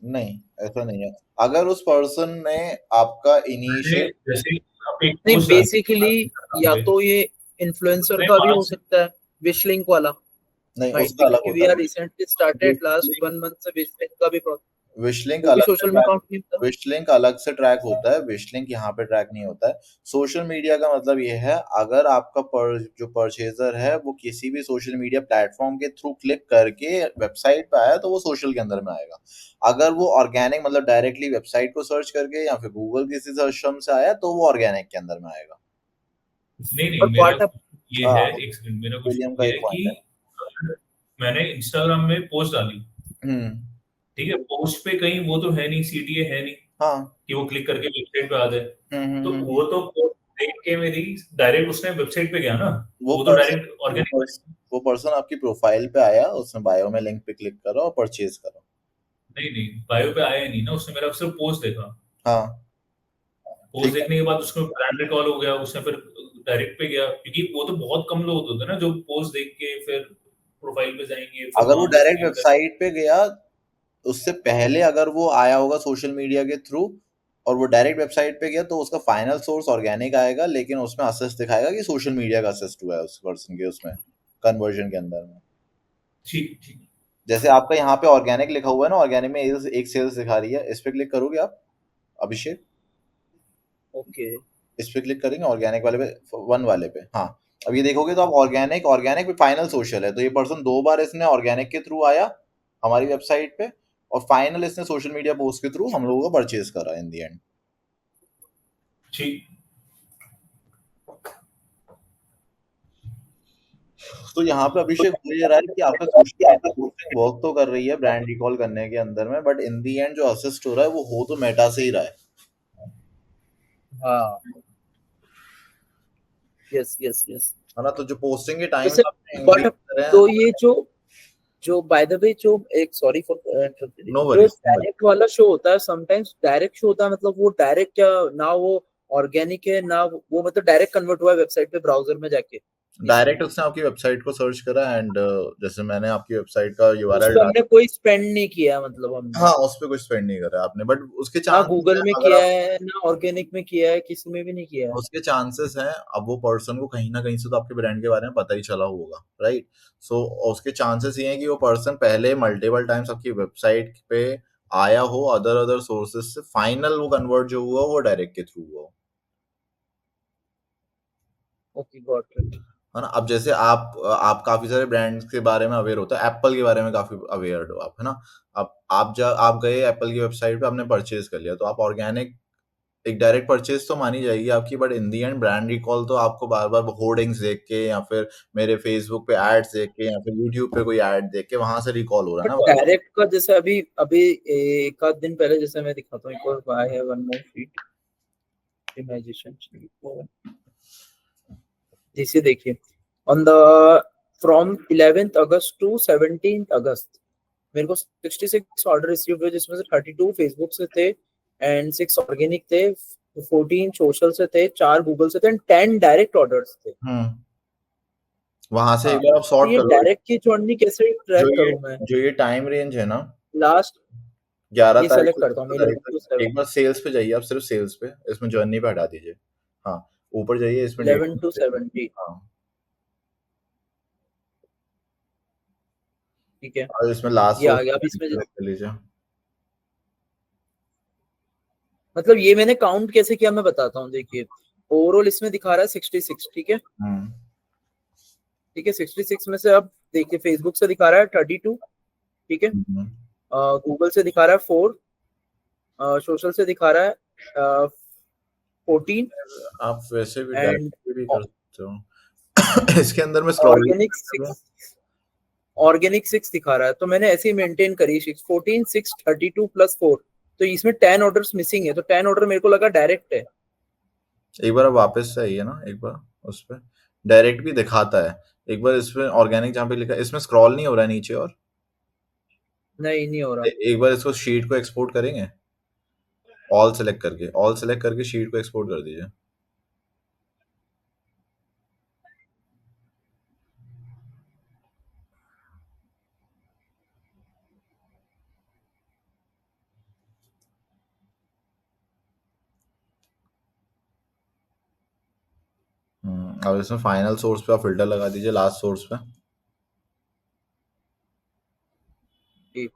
नहीं, ऐसा नहीं है, अगर उस पर्सन ने आपका मैंने इनिशियल, जैसे आप एक नहीं, पोस्ट बेसिकली या डाली तो ये इन्फ्लुएंसर मैं का भी वहां हो से सकता है, विश लिंक वाला नहीं माइट उसका बी, अलग क्योंकि वी होता आर है। रिसेंटली स्टार्टेड लास्ट 1 मंथ से विश लिंक का भी विशलिंक वो भी अलग से सोशल में ट्रैक, काउंट नहीं होता। विशलिंक अलग से ट्रैक होता है, विशलिंक यहाँ पे ट्रैक नहीं होता है। सोशल मीडिया का मतलब ये है, अगर आपका जो परचेजर है वो किसी भी सोशल मीडिया प्लेटफॉर्म के थ्रू क्लिक करके वेबसाइट पे आया तो वो सोशल के अंदर में आएगा। अगर वो ऑर्गेनिक मतलब डायरेक्टली वेबसाइट को सर्च करके या फिर गूगल किसी सर्च टर्म से आया तो वो ऑर्गेनिक के अंदर में आएगा। नहीं नहीं, और मेरा व्हाट ये हाँ, है, एक सेकंड, मेरा विलियम क्वेश्चन का ये एक है पॉइंट है। कि अगर मैंने इंस्टाग्राम में पोस्ट डाली, हम्म, ठीक है, पोस्ट पे कहीं वो तो है नहीं, सीटीए है नहीं हाँ, कि वो क्लिक करके वेबसाइट पे आ जाए, तो हम्म। वो तो पोस्ट देख के मेरी डायरेक्ट उसने वेबसाइट पे गया ना, वो वो तो पर्सन डायरेक्ट वो ऑर्गेनिक। पर्सन वो पर्सन आपकी प्रोफाइल पे आया, उसने बायो में लिंक पे क्लिक करा और परचेज करा। नहीं नहीं, बायो पे आया ही नहीं ना, उसने मेरा सिर्फ पोस्ट देखा, हाँ, पोस्ट ठीक है। देखने के बाद उसको ब्रांड रिकॉल हो गया, उसने फिर डायरेक्ट पे गया, क्योंकि वो तो बहुत कम लोग होते हैं ना जो पोस्ट देख के फिर प्रोफाइल पे जाएंगे, फिर अगर वो वहां पे डायरेक्ट स्क्रीन कर। वेबसाइट पे गया, उससे पहले अगर वो आया होगा सोशल मीडिया के थ्रू और वो डायरेक्ट वेबसाइट पे गया तो उसका फाइनल सोर्स ऑर्गेनिक आएगा, लेकिन उसमें असिस्ट दिखाएगा कि सोशल मीडिया का असिस्ट हुआ है उस पर्सन के उसमें कन्वर्जन के अंदर में। ठीक ठीक। जैसे आपका यहाँ पे ऑर्गेनिक लिखा हुआ है ना, ऑर्गेनिक में एक सेल्स दिखा रही है, इस पे क्लिक करोगे आप अभिषेक, ओके। इस पे क्लिक करेंगे ऑर्गेनिक वाले पे, 1 वाले पे, हाँ। अब ये देखोगे तो आप ऑर्गेनिक ऑर्गेनिक पे फाइनल सोशल है, तो ये पर्सन 2 बार इसने ऑर्गेनिक के थ्रू आया हमारी वेबसाइट पे, और फाइनल इसने सोशल मीडिया पोस्ट के थ्रू हम लोगों को परचेज करा इन दी एंड। ठीक। तो यहाँ पे अभिषेक हो ये रहा है कि आपका सोशल मीडिया पोस्टिंग वर्क तो कर रही है ब्रांड रिकॉल करने के अंदर में, बट इन दी एंड जो असिस्ट हो रहा है वो हो तो मेटा से ही रहा है। हाँ, यस यस यस। है ना, तो जो पोस्टिंग के टाइम वैसे आपने इंक्रीज बट करे हैं। तो ये जो जो बाय द वे जो एक सॉरी फॉर नो जो वरीज, नो वरीज। डायरेक्ट वाला शो होता है, समटाइम्स डायरेक्ट शो होता है, मतलब वो डायरेक्ट क्या ना वो ऑर्गेनिक है ना वो मतलब डायरेक्ट कन्वर्ट हुआ है वेबसाइट पे ब्राउजर में जाके। डायरेक्ट उसने आपकी वेबसाइट को सर्च करा एंड जैसे मैंने आपकी वेबसाइट का उस यूआरएल पे डाला। हमने कोई स्पेंड नहीं किया, मतलब हमने हाँ, उस पे कुछ स्पेंड नहीं करा आपने, बट उसके ना चांसेस गूगल हैं में अगर किया आप है ना ऑर्गेनिक में किया है, किसी में भी नहीं किया है। उसके चांसेस हैं, अब वो पर्सन को कहीं ना कहीं से तो आपके ब्रांड के बारे में पता ही चला होगा, राइट? सो उसके चांसेस ये हैं कि वो पर्सन पहले मल्टीपल टाइम्स आपकी वेबसाइट पे आया हो अदर अदर सोर्सेज से, फाइनल वो कन्वर्ट जो हुआ वो डायरेक्ट के थ्रू हुआ हो। Okay, got it. है ना? अब जैसे आप काफी सारे ब्रांड्स के बारे में अवेयर होता है, एप्पल के बारे में काफी अवेयर हो आप, है ना? अब आप गए एप्पल की वेबसाइट पे, आपने परचेज कर लिया, तो आप ऑर्गेनिक एक डायरेक्ट परचेज तो मानी जाएगी आपकी, but in the and brand recall तो आपको बार बार होर्डिंग्स देख के या फिर मेरे फेसबुक पे एड्स देख के या फिर यूट्यूब पे कोई एड देख के वहां से रिकॉल हो रहा है बट ना बार बार। डायरेक्ट का जैसे अभी अभी एक आध दिन पहले, जैसे मैं दिखाता हूँ, एक और I have one more sheet imagination. जैसे देखिए, on the from 11th August to 17th August मेरे को 66 ऑर्डर रिसीव हुए, जिसमें से 32 फेसबुक से थे एंड 6 ऑर्गेनिक थे, 14 सोशल से थे, 4 गूगल से थे एंड 10 डायरेक्ट ऑर्डर्स थे। वहां से हाँ, एक बार आप तो सॉर्ट ये कर लो। डायरेक्ट की जर्नी कैसे जो ट्रैक ये करूं मैं? जो ये टाइम रेंज है ना, लास्ट 11 ये तारीख सेलेक्ट से करता हूँ, 17 तारीख 11 तक, टू 7, एक बार सेल्स पे जाइए, आप सिर्फ सेल्स पे, इसमें जर्नी पे हटा दीजिए। हाँ, ऊपर जाइए, इसमें डेट 11 टू 17। हाँ, ठीक है, और इसमें लास्ट ये आ सोर्स गया। अब इसमें कर लीजिए। मतलब ये मैंने काउंट कैसे किया मैं बताता हूँ। देखिए, ओवरऑल इसमें दिखा रहा है 66, ठीक है। हम्म ठीक है, 66 में से अब देखिए, फेसबुक से दिखा रहा है 32, ठीक है। हम्म। गूगल से दिखा रहा है 4, सोशल से दिखा रहा है 14 आप वैसे भी एंड डायरेक्ट भी कर सकते हो। इसके अंदर में स्क्रॉल ऑर्गेनिक 6 दिखा रहा है। तो मैंने ऐसे ही मेंटेन करी, 6 14 6 32 प्लस 4, तो इसमें 10 ऑर्डर्स मिसिंग है। तो 10 ऑर्डर मेरे को लगा डायरेक्ट है। एक बार आप वापस से आइए ना, एक बार उस पे डायरेक्ट भी दिखाता है। एक बार इसमें ऑर्गेनिक जहाँ पे लिखा है, इसमें स्क्रॉल नहीं हो रहा है नीचे, और नहीं, नहीं हो रहा। एक बार इसको शीट को एक्सपोर्ट करेंगे, ऑल सेलेक्ट करके शीट को एक्सपोर्ट कर दीजिए। अब इसमें फाइनल सोर्स पे आप फिल्टर लगा दीजिए, लास्ट सोर्स पे। ठीक।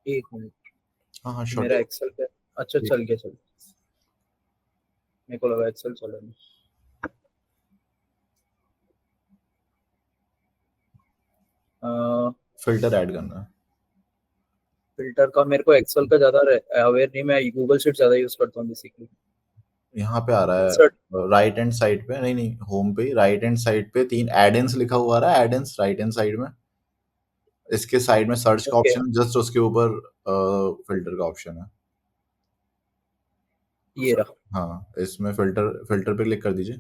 एक मिनट, हाँ हाँ, मेरा श्योर। एक्सेल पे अच्छा चल गया, चल। मेरे को लगा एक्सेल चला नहीं। फिल्टर ऐड करना है। फिल्टर का मेरे को एक्सेल का ज्यादा अवेयर नहीं, मैं गूगल शीट ज्यादा यूज करता हूँ बेसिकली। यहाँ पे आ रहा इंसर्ट। है राइट हैंड साइड पे, नहीं नहीं, होम पे राइट हैंड साइड पे 3 एड-इन्स लिखा हुआ आ रहा है, एड-इन्स राइट हैंड साइड में। इसके साइड में सर्च का ओके, ऑप्शन है, जस्ट उसके ऊपर फिल्टर का ऑप्शन है। ये रहा। हाँ, इसमें फिल्टर फिल्टर पे क्लिक कर दीजिए।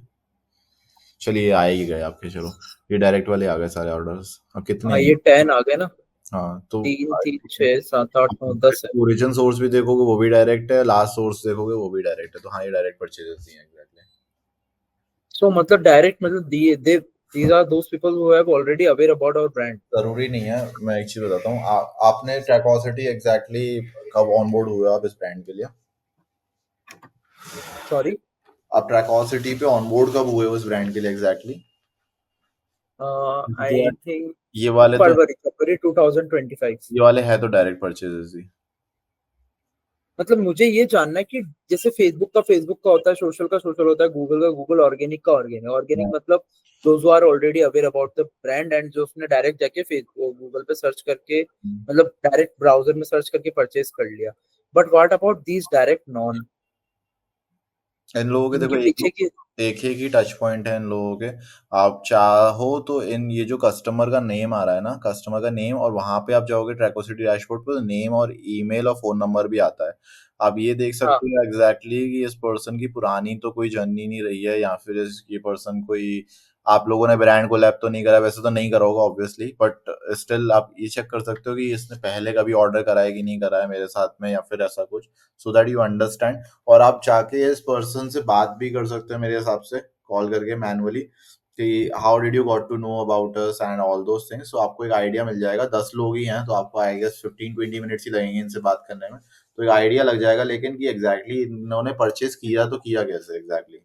चलिए, आ ही गए आपके, चलो ये डायरेक्ट वाले आ गए सारे ऑर्डर्स। अब कितने हाँ, हैं? ये 10 आ गए ना। हाँ, तो 3 3 6 7 8 9 10 है। ओरिजिन सोर्स भी देखोगे वो भी डायरेक्ट है, लास्ट सोर्स देखोगे वो भी डायरेक्ट है, तो हाँ, ये डायरेक्ट परचेजेस ही हैं एग्जैक्टली। सो मतलब डायरेक्ट, मतलब दे these are those people who have already aware about our brand। जरूरी नहीं है, मैं एक चीज बताता हूँ, आपने ट्रैकोसिटी एग्जैक्टली कब ऑनबोर्ड हुए आप इस ब्रांड के लिए? सॉरी, आप ट्रैकोसिटी पे ऑनबोर्ड कब हुए हो इस ब्रांड के लिए एग्जैक्टली? आई थिंक ये वाले तो फरवरी 2025। ये वाले है तो डायरेक्ट परचेजेस ही। मतलब मुझे ये जानना है कि जैसे फेसबुक का होता है, सोशल का सोशल होता है, गूगल का गूगल, ऑर्गेनिक का ऑर्गेनिक। ऑर्गेनिक हाँ। मतलब those are already aware about the brand and जो उसने डायरेक्ट जाके फेसबुक गूगल पे सर्च करके, मतलब डायरेक्ट ब्राउजर में सर्च करके परचेज कर लिया। But what about these direct non? इन लोगों के देखो इनके पीछे की एक ही टच पॉइंट है इन लोगों के। आप चाहो तो इन ये जो कस्टमर का नेम आ रहा है ना, कस्टमर का नेम, और वहां पे आप जाओगे ट्रैकोसिटी डैशबोर्ड पे तो नेम और ईमेल और फोन नंबर भी आता है। आप ये देख हाँ सकते हो एग्जैक्टली कि इस पर्सन की पुरानी तो कोई जर्नी नहीं रही है, या फिर ये पर्सन कोई, आप लोगों ने ब्रांड कोलैब तो नहीं करा, वैसे तो नहीं करा होगा ऑब्वियसली, बट स्टिल आप ये चेक कर सकते हो कि इसने पहले कभी ऑर्डर करा है कि नहीं करा है मेरे साथ में, या फिर ऐसा कुछ, सो दैट यू अंडरस्टैंड। और आप जाके इस पर्सन से बात भी कर सकते हो मेरे हिसाब से, कॉल करके मैनुअली, कि how did you got to know about us and all those things. तो आपको एक आइडिया मिल जाएगा। 10 लोग ही हैं तो आपको आई गेस 15-20 मिनट्स ही लगेंगे इनसे बात करने में, तो एक आइडिया लग जाएगा। लेकिन कि एग्जैक्टली इन्होंने परचेज किया तो किया कैसे एग्जैक्टली।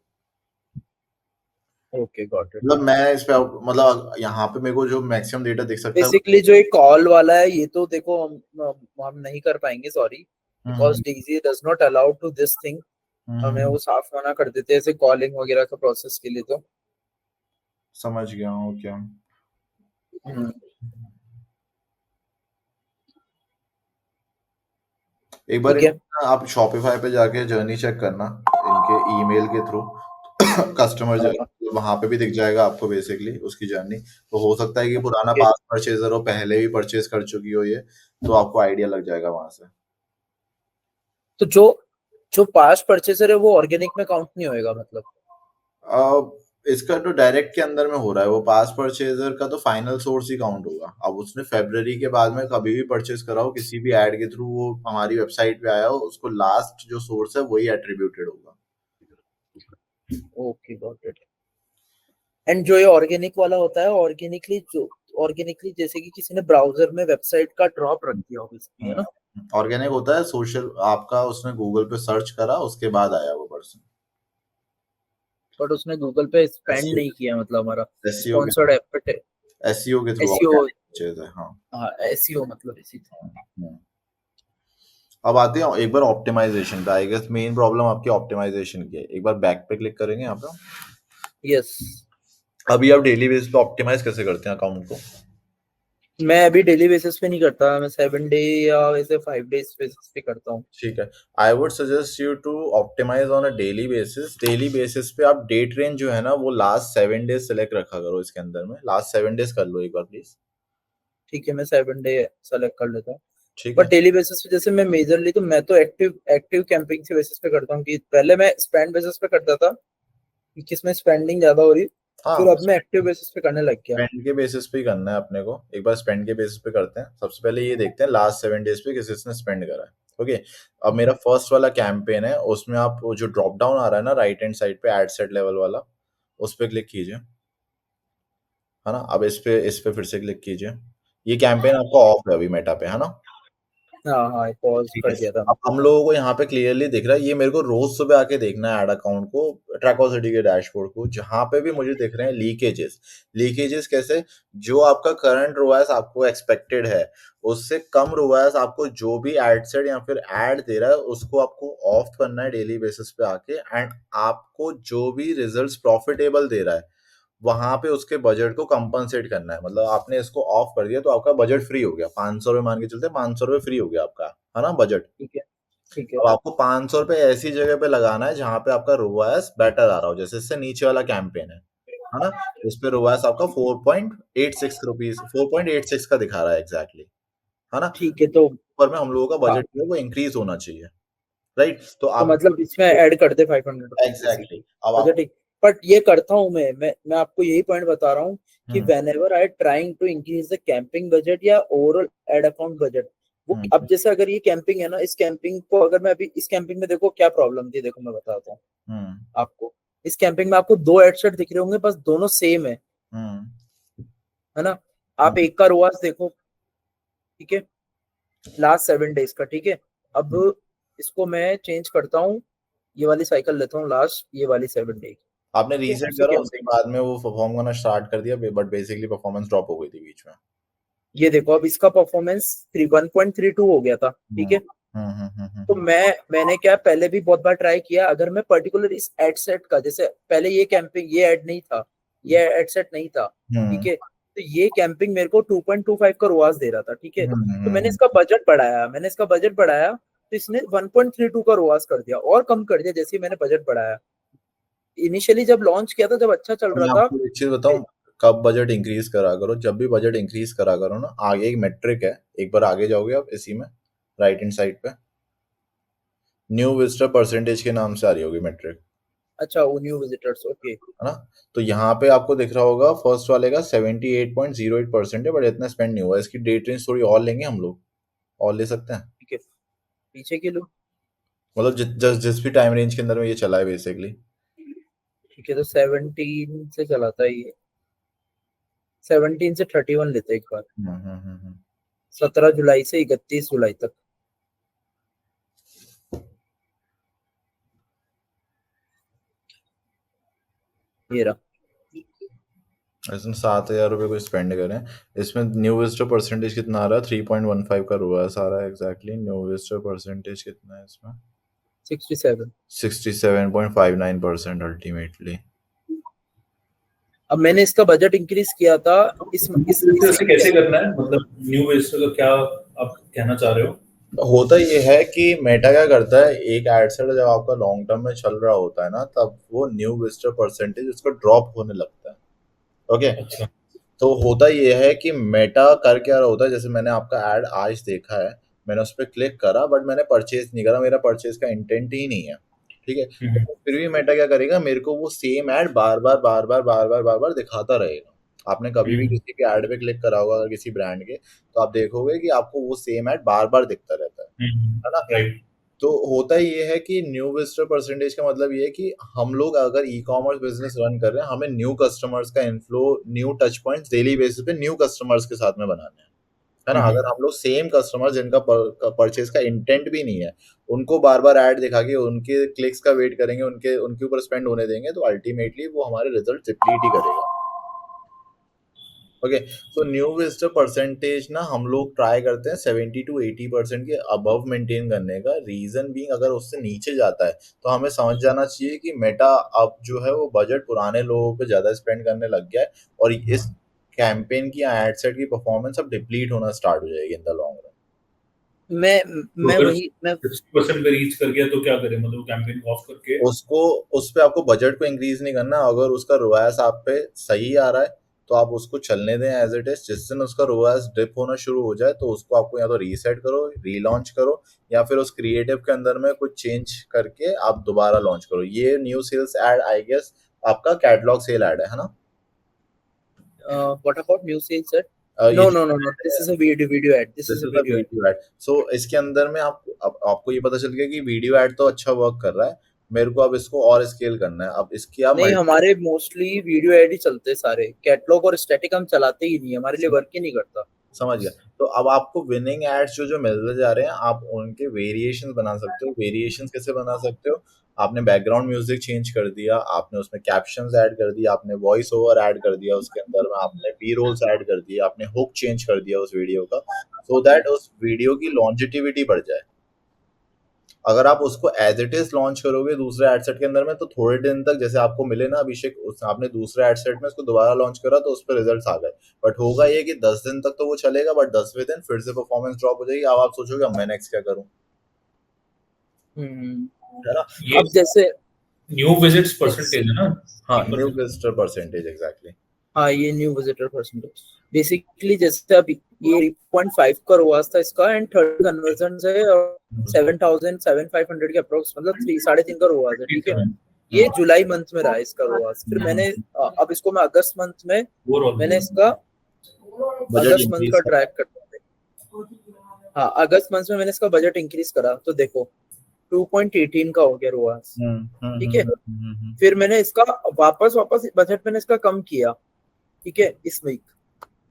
Okay got it. मतलब मैं इस पे मतलब यहाँ पे मेरे को जो मैक्सिमम डेटा दिख सकता है। बेसिकली जो एक कॉल वाला है ये तो देखो हम नहीं कर पाएंगे, sorry, because hmm DG does not allow to this thing. हमें हम्म, वो साफ मना कर देते हैं ऐसे कॉलिंग वगैरह का प्रोसेस के लिए तो। समझ गया हूँ क्या। हम्म, एक बार ठीक है। आप शॉपिफाई पे जाके जर्नी चेक करना इनके ईमेल के थ्रू, कस्टमर हाँ, जर्नी वहां पे भी दिख जाएगा आपको बेसिकली उसकी जर्नी। तो हो सकता है कि पुराना ठीक है। पास परचेजर हो, पहले भी परचेज कर चुकी हो ये, तो आपको आइडिया लग जाएगा वहां से। तो जो जो पास्ट परचेसर है वो ऑर्गेनिक में काउंट नहीं होएगा मतलब? अब इसका तो डायरेक्ट के अंदर में हो रहा है, वो पास परचेजर का तो फाइनल सोर्स ही काउंट होगा। अब उसने फेब्रवरी के बाद में कभी भी परचेज करा हो किसी भी ऐड के थ्रू, वो हमारी वेबसाइट पे आया हो, उसको लास्ट जो सोर्स है वही एट्रीब्यूटेड होगा। Okay got it. एंड जो ये ऑर्गेनिक वाला होता है, ऑर्गेनिकली जैसे कि किसी ने ब्राउजर में वेबसाइट का ड्रॉप रख दिया हो बेसिकली, है ना? ऑर्गेनिक होता है सोशल, आपका उसने गूगल पे सर्च करा उसके बाद आया वो पर्सन। बट उसने गूगल पे स्पेंड एसईओ, नहीं किया मतलब हमारा एसईओ के स्पॉन्सर्ड ऐप पे। एसईओ के थ्रू एसईओ। चीज है, हाँ। हाँ, एसईओ मतलब इसी। हम्म। अब आते हैं एक बार ऑप्टिमाइजेशन पे। आई गेस मेन प्रॉब्लम आपकी ऑप्टिमाइजेशन की है। एक बार बैक पे क्लिक करेंगे यहाँ पे। यस। अभी आप डेली बेसिस पे ऑप्टिमाइज कैसे करते हैं अकाउंट को? मैं अभी डेली बेसिस पे नहीं करता, मैं 7 डे या वैसे 5 डेज बेसिस पे करता हूँ। ठीक है, I would suggest you to optimise on a daily basis. Daily basis पे आप डेट रेंज जो है ना वो लास्ट 7 डेज सेलेक्ट रखा करो। इसके अंदर में लास्ट 7 डेज कर लो एक बार प्लीज। ठीक है, मैं 7 डे सेलेक्ट कर लेता हूँ। ठीक बट है। डेली बेसिस पे जैसे मैं मेजरली तो मैं तो एक्टिव एक्टिव कैंपिंग के बेसिस पे करता हूँ। कि पहले मैं स्पेंड बेसिस पे करता था कि किसमें स्पेंडिंग ज्यादा हो रही, फिर हाँ, अब मैं एक्टिव बेसिस पे करने लग गया। स्पेंड के बेसिस पे ही करना है अपने को। एक बार स्पेंड के बेसिस पे करते हैं। सबसे पहले ये देखते हैं लास्ट 7 डेज पे किसने स्पेंड करा है। ओके, अब मेरा फर्स्ट वाला कैंपेन है, उसमें आप वो जो ड्रॉप डाउन आ रहा है ना राइट हैंड साइड पे एड सेट लेवल वाला, उस पे क्लिक कीजिए, है ना। अब इस पे फिर से क्लिक कीजिए। ये कैंपेन आपका ऑफ है अभी मेटा पे, है ना। हाँ हाँ, पॉज ठीक है। कर दिया था। अब हम लोगों को यहाँ पे क्लियरली दिख रहा है, ये मेरे को रोज सुबह आके देखना है ऐड अकाउंट को, ट्रैकोसिटी के डैशबोर्ड को, जहां पे भी मुझे दिख रहे हैं लीकेजेस। लीकेजेस कैसे? जो आपका करंट रोआस आपको एक्सपेक्टेड है उससे कम रोआस आपको जो भी एड सेट या फिर ऐड दे रहा है उसको आपको ऑफ करना है डेली बेसिस पे आके। एंड आपको जो भी रिजल्ट्स प्रॉफिटेबल दे रहा है वहां पे उसके बजट को कंपनसेट करना है। मतलब आपने इसको ऑफ कर दिया तो आपका बजट फ्री हो गया। 500 रुपये मान के चलते, 500 रुपये फ्री हो गया आपका, है ना, बजट। ठीक है। ठीक है। अब आपको 500 रुपये ऐसी जगह पे लगाना है जहां पे आपका रोआस बेटर आ रहा हो। जैसे इससे नीचे वाला कैंपेन है ना, इस पे रोआस आपका 4.86 रुपीज, 4.86 का दिखा रहा है एग्जैक्टली, है ना। ठीक है। तो ऊपर में हम लोगों का हाँ, बजट जो है वो इंक्रीज होना चाहिए, राइट। तो तो आप मतलब इसमें ऐड कर दे 500 रुपीज एग्जैक्टली बेसिकली। अब अच्छा आप ठीक। बट ये करता हूँ मैं आपको यही पॉइंट बता रहा हूँ कि hmm whenever I trying to increase the campaign budget या ओवरऑल एड अकाउंट बजट, वो हम्म अब जैसे अगर ये कैंपिंग है ना, इस कैंपिंग को अगर मैं अभी इस कैंपिंग में देखो क्या प्रॉब्लम थी, देखो मैं बताता हूँ हम्म आपको। इस कैंपिंग में आपको दो हेडसेट दिख रहे होंगे, बस दोनों सेम हम्म है ना? हम्म आप एक का रोआस देखो, ठीक है, लास्ट 7 डेज का, ठीक है। अब इसको मैं चेंज करता हूँ, ये वाली साइकिल लेता हूँ लास्ट ये वाली 7 डे की, आपने ठीक है, रीसेट उसी करा उसके कैंपिंग। बाद में वो परफॉर्म करना स्टार्ट कर दिया, बट बेसिकली परफॉर्मेंस ड्रॉप हो गई थी बीच में। ये देखो अब इसका परफॉर्मेंस 1.32 हो गया था, ठीक हम्म है। तो मैंने क्या पहले भी बहुत बार ट्राई किया, अगर मैं पर्टिकुलर इस एड सेट का, जैसे पहले ये कैंपिंग ये एड नहीं था, ये एड सेट नहीं था, हम्म ठीक है, तो ये कैंपिंग मेरे को 2.25 का रोआस दे रहा था, ठीक है। तो मैंने हम्म इसका बजट बढ़ाया, तो इसने 1.32 का रोआस कर दिया और कम कर दिया जैसे ही मैंने बजट बढ़ाया। इनिशियली जब लॉन्च किया था, जब अच्छा चल मैं रहा था, आपको एक चीज बताऊं, कब बजट इंक्रीज करा करो, जब भी बजट इंक्रीज करा करो ना, आगे एक मेट्रिक है, एक बार आगे जाओगे आप इसी में, राइट हैंड साइड पे न्यू विजिटर परसेंटेज के नाम से आ रही होगी मेट्रिक, अच्छा वो न्यू विजिटर्स, ओके। है ना। तो यहाँ पे आपको दिख रहा होगा फर्स्ट वाले का 78.08% है, बट इतना स्पेंड नहीं हुआ। इसकी डेट रेंज थोड़ी और लेंगे हम लोग, और ले सकते हैं, ठीक है, पीछे के लो। मतलब जिस भी टाइम रेंज के अंदर में ये चला है बेसिकली। ठीक है, तो 17 से चला था ये, 17 से 31 लेते हैं एक बार, 17 जुलाई से 31 जुलाई तक। ये रहा। इसमें 7,000 रुपये को स्पेंड करें, इसमें न्यू विजिटर परसेंटेज कितना आ रहा है, 3.15 का हुआ है सारा एग्जैक्टली। न्यू विजिटर परसेंटेज कितना है इसमें, 67। 67.59% अल्टीमेटली। अब मैंने इसका बजट इंक्रीज किया था इस इसे कैसे करना है, मतलब न्यू वेस्टर का क्या आप कहना चाह रहे हो? होता ये है कि मेटा क्या करता है, एक एड सेट जब आपका लॉन्ग टर्म में चल रहा होता है ना, तब वो न्यू विजिटर परसेंटेज उसका ड्रॉप होने लगता है। ओके, अच्छा। तो होता ये है कि मेटा कर क्या रहा होता है, जैसे मैंने आपका ऐड आज देखा है, मैंने उस पर क्लिक करा, बट मैंने परचेज नहीं करा, मेरा परचेज का इंटेंट ही नहीं है, ठीक है। तो फिर भी मेटा क्या करेगा, मेरे को वो सेम ऐड बार बार बार बार बार बार बार बार दिखाता रहेगा। आपने कभी भी किसी के ऐड पे क्लिक करा होगा अगर किसी ब्रांड के, तो आप देखोगे कि आपको वो सेम ऐड बार बार दिखता रहता है ना। राइट। तो होता ये है कि न्यू विजिटर परसेंटेज का मतलब ये है कि हम लोग अगर ई कॉमर्स बिजनेस रन कर रहे हैं, हमें न्यू कस्टमर्स का inflow, new touch points daily basis पे न्यू कस्टमर्स के साथ में बनाने हैं, है ना। अगर हम लोग सेम कस्टमर जिनका परचेज का इंटेंट भी नहीं है, उनको बार बार ऐड दिखा के उनके क्लिक्स का वेट करेंगे, उनके उनके ऊपर स्पेंड होने देंगे, तो अल्टीमेटली वो हमारे रिजल्ट डिप्लीट ही करेगा। ओके, तो न्यू विजिटर परसेंटेज ना हम लोग ट्राई करते हैं 70 to 80% के अबव मेंटेन करने का। रीजन बीइंग, अगर उससे नीचे जाता है तो हमें समझ जाना चाहिए कि मेटा अब जो है वो बजट पुराने लोगों पे ज्यादा स्पेंड करने लग गया है, और इस कैंपेन की एड सेट की परफॉर्मेंस अब डिप्लीट होना स्टार्ट हो जाएगी इन द लॉन्ग रन। मैं तो वही मैं 60% पे रीच कर गया तो क्या करें, मतलब कैंपेन ऑफ करके? उसको, उस पे आपको बजट को इंक्रीज नहीं करना। अगर उसका रोआस आप पे सही आ रहा है तो आप उसको चलने दें एज इट इज। जिस दिन उसका रोआस डिप होना शुरू हो जाए तो उसको आपको या तो रीसेट करो, रीलॉन्च करो, या फिर उस क्रिएटिव के अंदर में कुछ चेंज करके आप दोबारा लॉन्च करो। ये new sales ad I guess आपका कैटलॉग सेल एड है ना। What about new sales set? ये no no no no, this is a video ad, this this is a is a video ad. Video ad. So इसके अंदर में आपको ये पता चल गया कि वीडियो एड तो अच्छा वर्क कर रहा है, मेरे को अब इसको और स्केल करना है। अब इसकी आप नहीं, हमारे मोस्टली वीडियो एड ही चलते हैं सारे, कैटलॉग और स्टैटिक हम चलाते ही नहीं, हमारे लिए वर्क ही नहीं करता। समझ गया। तो अब आपको विनिंग एड्स जो जो मिलते जा रहे हैं, आप उनके वेरिएशंस बना सकते हो। वेरिएशंस कैसे बना सकते हो, आपने बैकग्राउंड म्यूजिक चेंज कर दिया, आपने उसमें कैप्शंस ऐड कर दिया, आपने वॉइस ओवर ऐड कर दिया उसके अंदर में, आपने बी रोल्स ऐड कर दिया, आपने हुक चेंज कर दिया उस वीडियो का, सो दैट उस वीडियो की लॉन्जिटिविटी बढ़ जाए। अगर आप उसको एज इट इज लॉन्च करोगे दूसरे एड सेट के अंदर में, तो थोड़े दिन तक जैसे आपको मिले ना अभिषेक, आपने दूसरे एड सेट में उसको दोबारा लॉन्च करा तो उस पर रिजल्ट आ गए, बट होगा ये कि 10 दिन तक तो वो चलेगा, बट 10वें दिन फिर से परफॉर्मेंस ड्रॉप हो जाएगी। अब आप सोचोगे अब मैं नेक्स्ट क्या करूं, है ना। ये अब जैसे न्यू विजिट्स परसेंटेज है ना? हाँ, ये न्यू विजिटर परसेंटेज एग्जैक्टली। हाँ, ये न्यू विजिटर परसेंटेज बेसिकली, जैसे अब ये 3.5 का रोआस था इसका, एंड 30 कन्वर्जन है, और 7,500 के अप्रोक्स, मतलब 3.5 का रोआस है, ठीक है। ये जुलाई मंथ में रहा है इसका रोआस। फिर मैंने अब इसको मैं अगस्त मंथ में, मैंने इसका बजट अगस्त मंथ इंक्रीज का ट्रैक करता है। हाँ, अगस्त मंथ में मैंने इसका बजट इंक्रीज करा, तो देखो 2.18 का हो गया रोआस, ठीक है। फिर मैंने इसका वापस वापस बजट मैंने इसका कम किया, ठीक है, इस वीक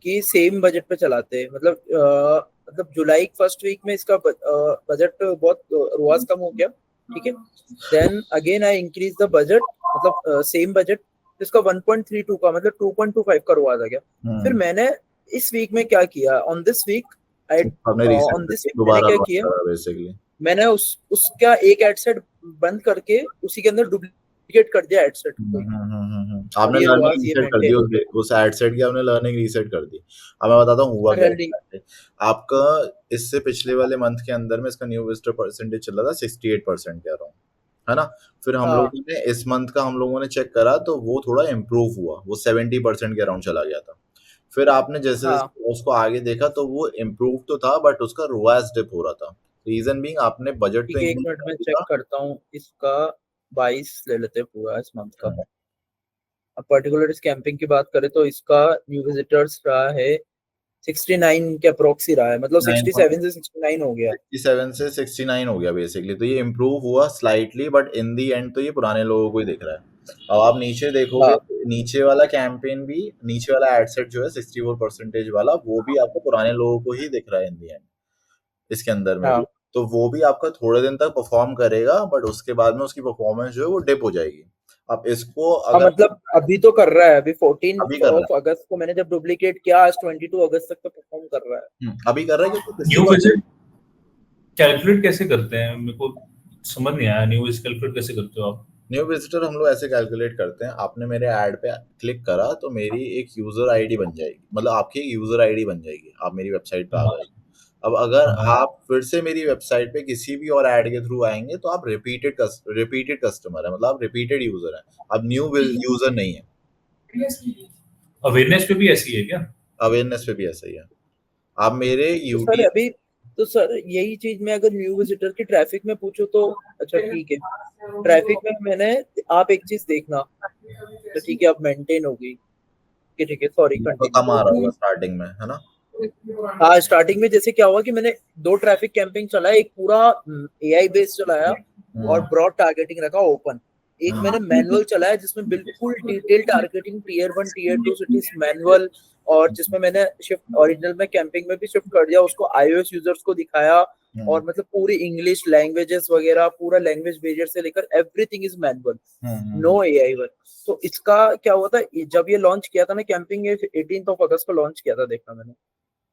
कि सेम बजट पे चलाते हैं, मतलब जुलाई फर्स्ट वीक में इसका बजट बहुत रोआस कम हो गया, ठीक है। Then again I increase the budget, मतलब सेम बजट, इसका 1.32 का, मतलब 2.25 का रोआस आ गया। फिर मैंने इस वीक में क्या किया, ऑन दिस वीक हमने रीसेट ऑन दिस करके वीक मैंने दोबारा क्या लॉन्च किया, करा बेसिकली। मैंने उसका एक एड सेट बंद करके उसी के अंदर डुप्लीकेट कर दिया एड सेट को, और आपने ये लर्निंग रोआस ये रीसेट कर दी मेंटेन हो गया। उस एड सेट की, आपने लर्निंग रीसेट कर दी। अब मैं बताता हूँ हुआ क्या Learning- है। आपका इससे पिछले वाले मंथ के अंदर में इसका न्यू विजिटर परसेंटेज चल रहा था 68% कह रहा हूँ, है ना। फिर हम हाँ लोगों ने इस मंथ का हम लोगों ने चेक करा तो वो थोड़ा इम्प्रूव हुआ, वो 70% के अराउंड चला गया था। फिर आपने जैसे हाँ जैसे उसको आगे देखा तो वो इम्प्रूव तो था बट उसका रोआस डिप हो रहा था। रीजन बीइंग आपने बजट तो ठीक है, एक इंक्रीज मिनट कर में चेक दिया। करता हूँ इसका। 22 ले लेते हैं पूरा इस मंथ का। हम्म, अब पर्टिकुलर इस कैंपिंग की बात करें तो इसका न्यू विजिटर्स रहा है 69 के अप्रोक्स ही रहा है, मतलब 67 से 69 हो गया। 67 से 69 हो गया बेसिकली, तो ये इम्प्रूव हुआ slightly but in the and तो ये पुराने लोगों को ही दिख रहा है। अब आप नीचे देखोगे, हाँ नीचे वाला कैंपेन भी, नीचे वाला एड सेट जो है 64% वाला, वो भी आपको पुराने लोगों को ही दिख रहा है इन दी एंड, इसके अंदर में भी। हाँ तो वो भी आपका थोड़े दिन तक परफॉर्म करेगा बट उसके बाद में उसकी परफॉर्मेंस जो है वो डिप हो जाएगी। अब इसको हाँ, अगर मतलब अभी तो कर रहा है, अभी अभी 14 कर रहा ऑफ अगस्त को मैंने जब डुप्लीकेट किया, आज 22 अगस्त तक तो परफॉर्म कर रहा है। है, अभी कर रहा है क्योंकि न्यू 60% विजिट कैलकुलेट कैसे करते हैं, मेरे को समझ नहीं आया। न्यू विजिट कैलकुलेट कैसे करते हो आप? न्यू विजिटर हम लोग ऐसे कैलकुलेट करते हैं, आपने मेरे ऐड पे क्लिक करा तो मेरी एक यूजर आईडी बन जाएगी, मतलब आपकी एक यूजर आईडी बन जाएगी, आप मेरी वेबसाइट पे आ हाँ गए। अब अगर हाँ। आप फिर से मेरी वेबसाइट पे किसी भी और ऐड के थ्रू आएंगे तो आप रिपीटेड कस्टमर है, मतलब आप रिपीटेड यूजर है, अब न्यू यूजर नहीं है। अवेयरनेस पे भी ऐसी है क्या? अवेयरनेस पे भी ऐसा ही है। आप मेरे तो सर यूटी अभी, तो सर यही चीज मैं अगर न्यू विजिटर की ट्रैफिक में पूछूं तो, अच्छा ठीक है, ट्रैफिक में मैंने, आप एक चीज देखना, तो ठीक है अब मेंटेन होगी कि ठीक है, सॉरी तो कम आ रहा कंटिन्यू। होगा स्टार्टिंग में, है ना। हाँ स्टार्टिंग में जैसे क्या हुआ कि मैंने 2 ट्रैफिक कैंपिंग चलाया, एक पूरा एआई बेस्ड चलाया और हम्म ब्रॉड टारगेटिंग रखा ओपन। एक मैंने मैनुअल चलाया जिसमें बिल्कुल detail targeting tier 1 tier 2 cities manual, और जिसमें मैंने शिफ्ट ओरिजिनल में कैंपिंग में भी शिफ्ट कर दिया उसको, आईओएस यूजर्स को दिखाया। हम्म और मतलब पूरी इंग्लिश लैंग्वेजेस वगैरह, पूरा लैंग्वेज बेरियर से लेकर everything is manual, hmm no AI work. तो इसका क्या हुआ था, जब ये लॉन्च किया था ना कैंपिंग, ये 18 अगस्त को लॉन्च किया था, देखना मैंने।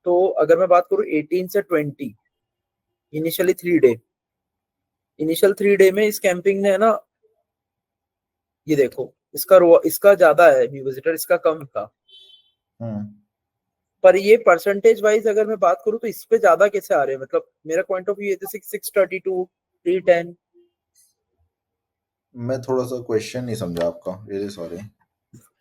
तो अगर मैं बात करूँ 18 से 20, इनिशियली 3 डे, इनिशियल 3 डे में इस कैंपिंग ने है ना, ये देखो इसका ज्यादा है न्यू विजिटर, इसका कम था। हम्म। पर ये परसेंटेज वाइज अगर मैं बात करूँ तो इस पे ज्यादा कैसे आ रहे हैं, मतलब मेरा पॉइंट ऑफ व्यू जैसे 632, 310। मैं थोड़ा सा क्वेश्चन नहीं समझा आपका, रियली सॉरी।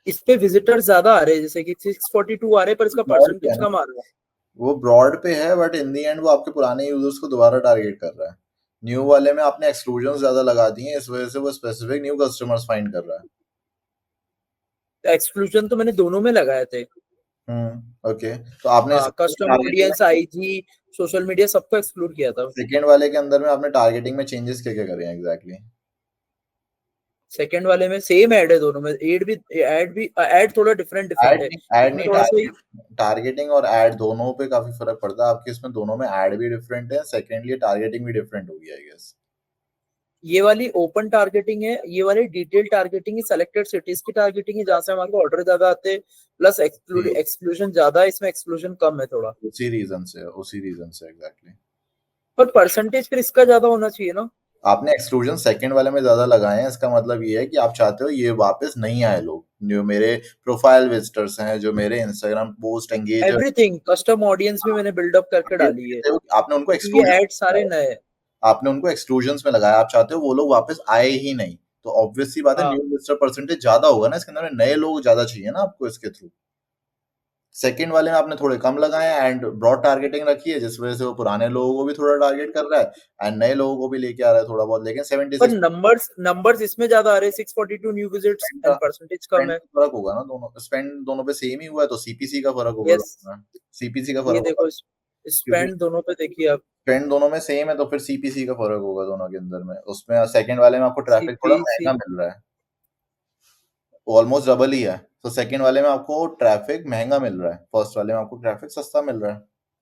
इस पे विजिटर ज्यादा आ रहे हैं, जैसे कि 642 आ रहे हैं, पर इसका ब्रॉड पे है परसेंटेज ना, कम आ रहा है। वो ब्रॉड पे है बट इन दी एंड वो आपके पुराने यूजर्स को दोबारा टारगेट कर रहा है। न्यू वाले में आपने एक्सक्लूजन ज्यादा लगा दिए हैं, इस वजह से वो स्पेसिफिक न्यू कस्टमर्स फाइंड कर रहा है। एक्सक्लूजन तो मैंने दोनों में लगाए थे। ओके। तो आपने हाँ, custom audience, IG, social media, सबको एक्सक्लूड किया था। सेकेंड वाले के अंदर में आपने टारगेटिंग में चेंजेस क्या क्या करे हैं एग्जैक्टली? सेकंड वाले में सेम ऐड है दोनों में, ऐड भी ऐड थोड़ा डिफरेंट डिफरेंट है। ऐड मैं नहीं, थोड़ा सा, टारगेटिंग और ऐड दोनों पे काफी फर्क पड़ता है आपके, इसमें दोनों में ऐड भी डिफरेंट है, सेकेंडली टारगेटिंग भी डिफरेंट होगी आई गेस। ये वाली ओपन टारगेटिंग है, ये वाली डिटेल टारगेटिंग है, सेलेक्टेड सिटीज की टारगेटिंग है जहां से हमारे को ऑर्डर ज्यादा आते हैं, प्लस एक्सक्लूजन ज्यादा है, इसमें एक्सक्लूजन कम है थोड़ा। उसी रीजन से एग्जैक्टली। पर परसेंटेज फिर इसका ज्यादा होना चाहिए ना। आपने एक्सक्लूजन सेकंड वाले में ज्यादा लगाए हैं, इसका मतलब ये है कि आप चाहते हो ये वापस नहीं आए लोग, जो मेरे प्रोफाइल विजिटर्स हैं, जो मेरे इंस्टाग्राम पोस्ट एंगेज है, एवरीथिंग कस्टम ऑडियंस भी मैंने बिल्डअप करके डाली है, आपने उनको क्योंकि ये एक्सक्लूजन ऐड सारे नए हैं। आपने उनको एक्सक्लूजन में लगाया, आप चाहते हो वो लोग वापस आए ही नहीं। तो ऑब्वियस सी बात है, हाँ न्यू विजिटर परसेंटेज ज्यादा होगा ना, इसके अंदर में नए लोग ज्यादा चाहिए ना आपको इसके थ्रू। सेकंड वाले में आपने थोड़े कम लगाए एंड ब्रॉड टारगेटिंग रखी है, जिस वजह से वो पुराने लोगों को भी थोड़ा टारगेट कर रहा है एंड नए लोगों को भी लेके आ रहा है थोड़ा बहुत, लेकिन पर 76 नंबर्स इसमें ज्यादा आ रहे हैं, 642 न्यू विजिट्स स्पेंड का एंड परसेंटेज कम स्पेंड है। का फर्क होगा ना, दोनों स्पेंड दोनों पे सेम ही हुआ है तो सीपीसी का फर्क होगा यस, दोनों में, सीपीसी का ये फर्क होगा, देखो क्योंकि स्पेंड दोनों पे देखिए आप। स्पेंड दोनों में सेम है तो फिर सीपीसी का फर्क होगा दोनों के अंदर में। उसमें सेकंड वाले में आपको ट्रैफिक थोड़ा सीपीसी, महंगा मिल रहा है, ऑलमोस्ट डबल ही है। तो सेकंड वाले में आपको ट्रैफिक महंगा मिल रहा है, फर्स्ट वाले में आपको ट्रैफिक सस्ता मिल रहा है।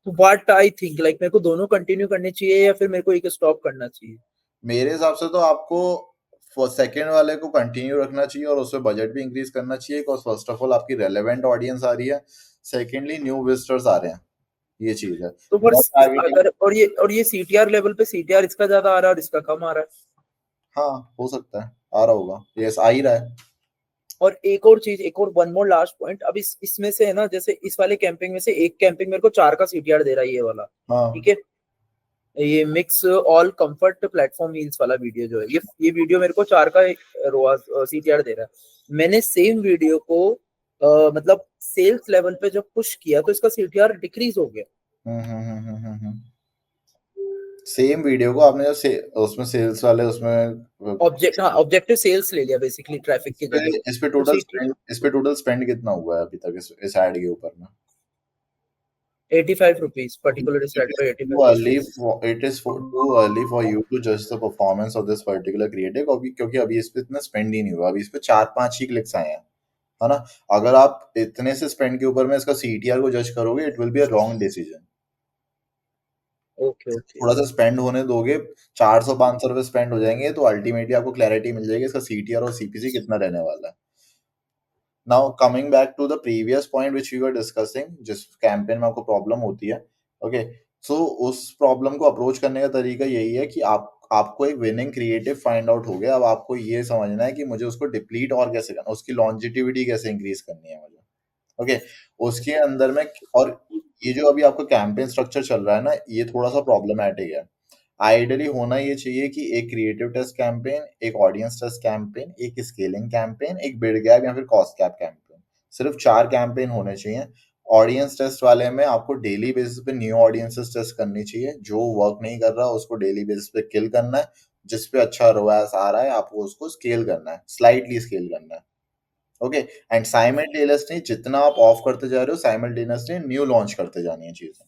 तो व्हाट आई थिंक, लाइक मेरे को दोनों कंटिन्यू करने चाहिए या फिर मेरे को एक स्टॉप करना चाहिए। मेरे हिसाब से तो आपको सेकंड वाले को कंटिन्यू रखना चाहिए और उसमें बजट भी इंक्रीज करना चाहिए, बिकॉज फर्स्ट ऑफ ऑल आपकी रेलेवेंट ऑडियंस आ रही है, सेकेंडली न्यू विजिटर्स आ रहे हैं, ये चीज है। तो पर और टारगेटिंग, अगर, और ये सीटीआर लेवल पे सीटीआर इसका ज्यादा आ रहा है और इसका कम आ रहा है। हाँ हो सकता है, आ रहा होगा, यस आ ही रहा है। और एक और चीज, एक और वन मोर लास्ट पॉइंट, अब इसमें से है ना, जैसे इस वाले कैंपिंग में से एक कैंपिंग मेरे को 4 का सीटीआर दे रहा है, ये वाला, हाँ ठीक है। ये mix all comfort platform wheels वाला वीडियो जो है, ये वीडियो मेरे को 4 का रोआज सीटीआर दे रहा है। मैंने सेम वीडियो को मतलब सेल्स लेवल पे जब पुश किया तो इसका सीटीआर डिक्रीज हो गया। सेम वीडियो को आपने उसमें सेल्स वाले उसमें ऑब्जेक्टिव सेल्स ले लिया बेसिकली ट्रैफिक के जगह। इस पे टोटल स्पेंड कितना हुआ है अभी तक इस ऐड के ऊपर में? 85 रुपीज पर्टिकुलर इस एड पे 85 It is too early for you to judge the performance of this particular creative क्योंकि अभी इस पे इतना स्पेंड ही नहीं हुआ, अभी इस पे 4-5 ही क्लिक्स आए हैं, है ना? अगर आप इतने से स्पेंड के ऊपर में इसका सीटीआर को जज करोगे, it will be a wrong decision. Okay थोड़ा सा स्पेंड होने दोगे, 400-500 रुपए स्पेंड हो जाएंगे तो अल्टीमेटली आपको क्लैरिटी मिल जाएगी इसका सीटीआर और सीपीसी कितना रहने वाला है। Now coming back to the previous point which we were discussing, जिस कैंपेन में आपको प्रॉब्लम होती है, ओके, सो उस प्रॉब्लम को अप्रोच करने का तरीका यही है कि आपको एक विनिंग क्रिएटिव फाइंड आउट हो गया। अब आपको ये समझना है कि मुझे उसको डिप्लीट और कैसे करना, उसकी लॉन्जिटिविटी कैसे इंक्रीज करनी है मुझे, ओके। उसके अंदर में, और ये जो अभी आपका कैंपेन स्ट्रक्चर चल रहा है ना, ये थोड़ा सा प्रॉब्लमैटिक है। आइडियली होना ये चाहिए कि एक क्रिएटिव टेस्ट कैंपेन, एक ऑडियंस टेस्ट कैंपेन, एक स्केलिंग कैंपेन, एक बिड गैप या फिर कॉस्ट कैप कैंपेन, सिर्फ 4 कैंपेन होने चाहिए। ऑडियंस टेस्ट वाले में आपको डेली बेसिस पे न्यू ऑडियंसेस टेस्ट करनी चाहिए, जो वर्क नहीं कर रहा उसको डेली बेसिस पे किल करना है, जिस पे अच्छा रोआस आ रहा है आपको उसको स्केल करना है, स्लाइटली स्केल करना है, ओके। एंड साइमल्टेनियसली जितना आप ऑफ करते जा रहे हो, साइमल्टेनियसली न्यू लॉन्च करते जानी है चीजें।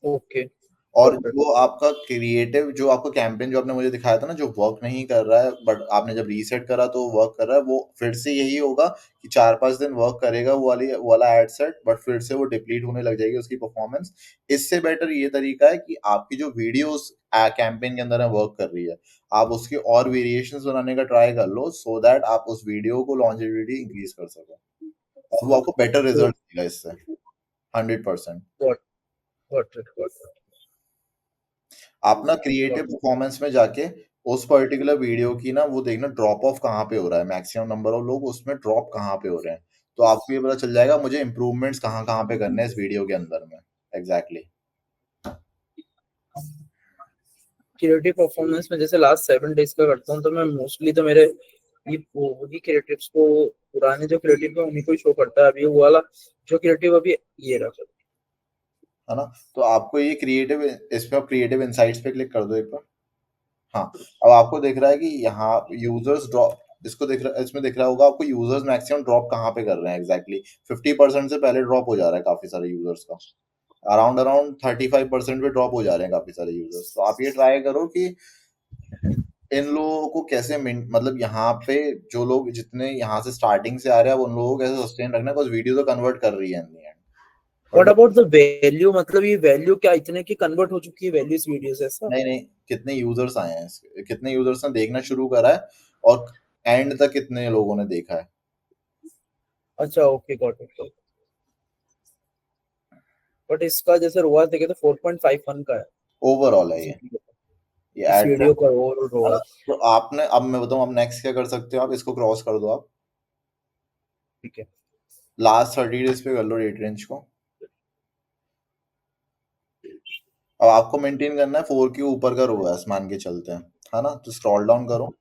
ओके। और जो आपका क्रिएटिव, जो आपका कैंपेन जो आपने मुझे दिखाया था ना, जो वर्क नहीं कर रहा है बट आपने जब रीसेट करा तो वर्क कर रहा है, वो फिर से यही होगा कि 4-5 दिन वर्क करेगा वो वाला एड सेट, बट फिर से वो डिप्लीट होने लग जाएगी उसकी परफॉर्मेंस। इससे बेटर ये तरीका है कि आपकी जो वीडियोस कैंपेन के अंदर वर्क कर रही है, आप उसके और वेरिएशंस बनाने का ट्राई कर लो, सो दैट आप उस वीडियो को लॉन्जेविटी इंक्रीज कर सको, और वो आपको बेटर रिजल्ट देगा इससे 100%। आप ना क्रिएटिव परफॉर्मेंस में जाके उस पर्टिकुलर वीडियो की ना वो देखना ड्रॉप ऑफ कहाँ पे हो रहा है, मैक्सिमम नंबर ऑफ लोग उसमें ड्रॉप कहाँ पे हो रहे हैं, तो आपको ये पता चल जाएगा मुझे इम्प्रूवमेंट्स कहाँ कहाँ पे करने हैं इस वीडियो के अंदर में। एग्जैक्टली क्रिएटिव परफॉर्मेंस में जैसे लास्ट 7 डेज का करता हूँ तो मैं मोस्टली तो मेरे ये वही क्रिएटिव्स को, पुराने जो क्रिएटिव है उन्हीं को ही शो करता है। अभी वो वाला जो क्रिएटिव अभी ये रहा है ना, तो आपको ये क्रिएटिव, इस पे आप क्रिएटिव इनसाइट्स पे क्लिक कर दो एक बार। हाँ, अब आपको दिख रहा है कि यहाँ यूजर्स ड्रॉप, इसको दिख रहा है, इसमें दिख रहा होगा आपको यूजर्स मैक्सिमम ड्रॉप कहाँ पे कर रहे हैं। एग्जैक्टली 50% से पहले ड्रॉप हो जा रहा है काफी सारे यूजर्स का, अराउंड 35% पे ड्रॉप हो जा रहे हैं काफी सारे यूजर्स। तो आप ये ट्राई करो कि इन लोगों को कैसे मतलब यहाँ पे जो लोग जितने यहाँ से स्टार्टिंग से आ रहे हैं, उन लोगों को कैसे सस्टेन रखना है, बिकॉज वीडियो तो कन्वर्ट कर रही है in the end. What about the value, मतलब ये वैल्यू क्या इतने की कन्वर्ट हो चुकी है वैल्यू इस वीडियो से? ऐसा नहीं, कितने यूजर्स आए हैं इसके, कितने यूजर्स ने देखना शुरू करा है और एंड तक कितने लोगों ने देखा है। अच्छा, ओके, गॉट इट। बट इसका जैसे रोआस देखे तो 4.51 का है ओवरऑल है ये इस एड वीडियो का ओवरऑल रोआस। तो आपने, अब मैं बताऊं, अब नेक्स्ट क्या कर सकते हो, आप इसको क्रॉस कर दो, आप ठीक है, लास्ट 30 डेज पे कर लो रेट रेंज को। अब आपको मेंटेन करना है 4 के ऊपर का रोआस मान के चलते हैं, है ना, तो स्क्रॉल डाउन करो,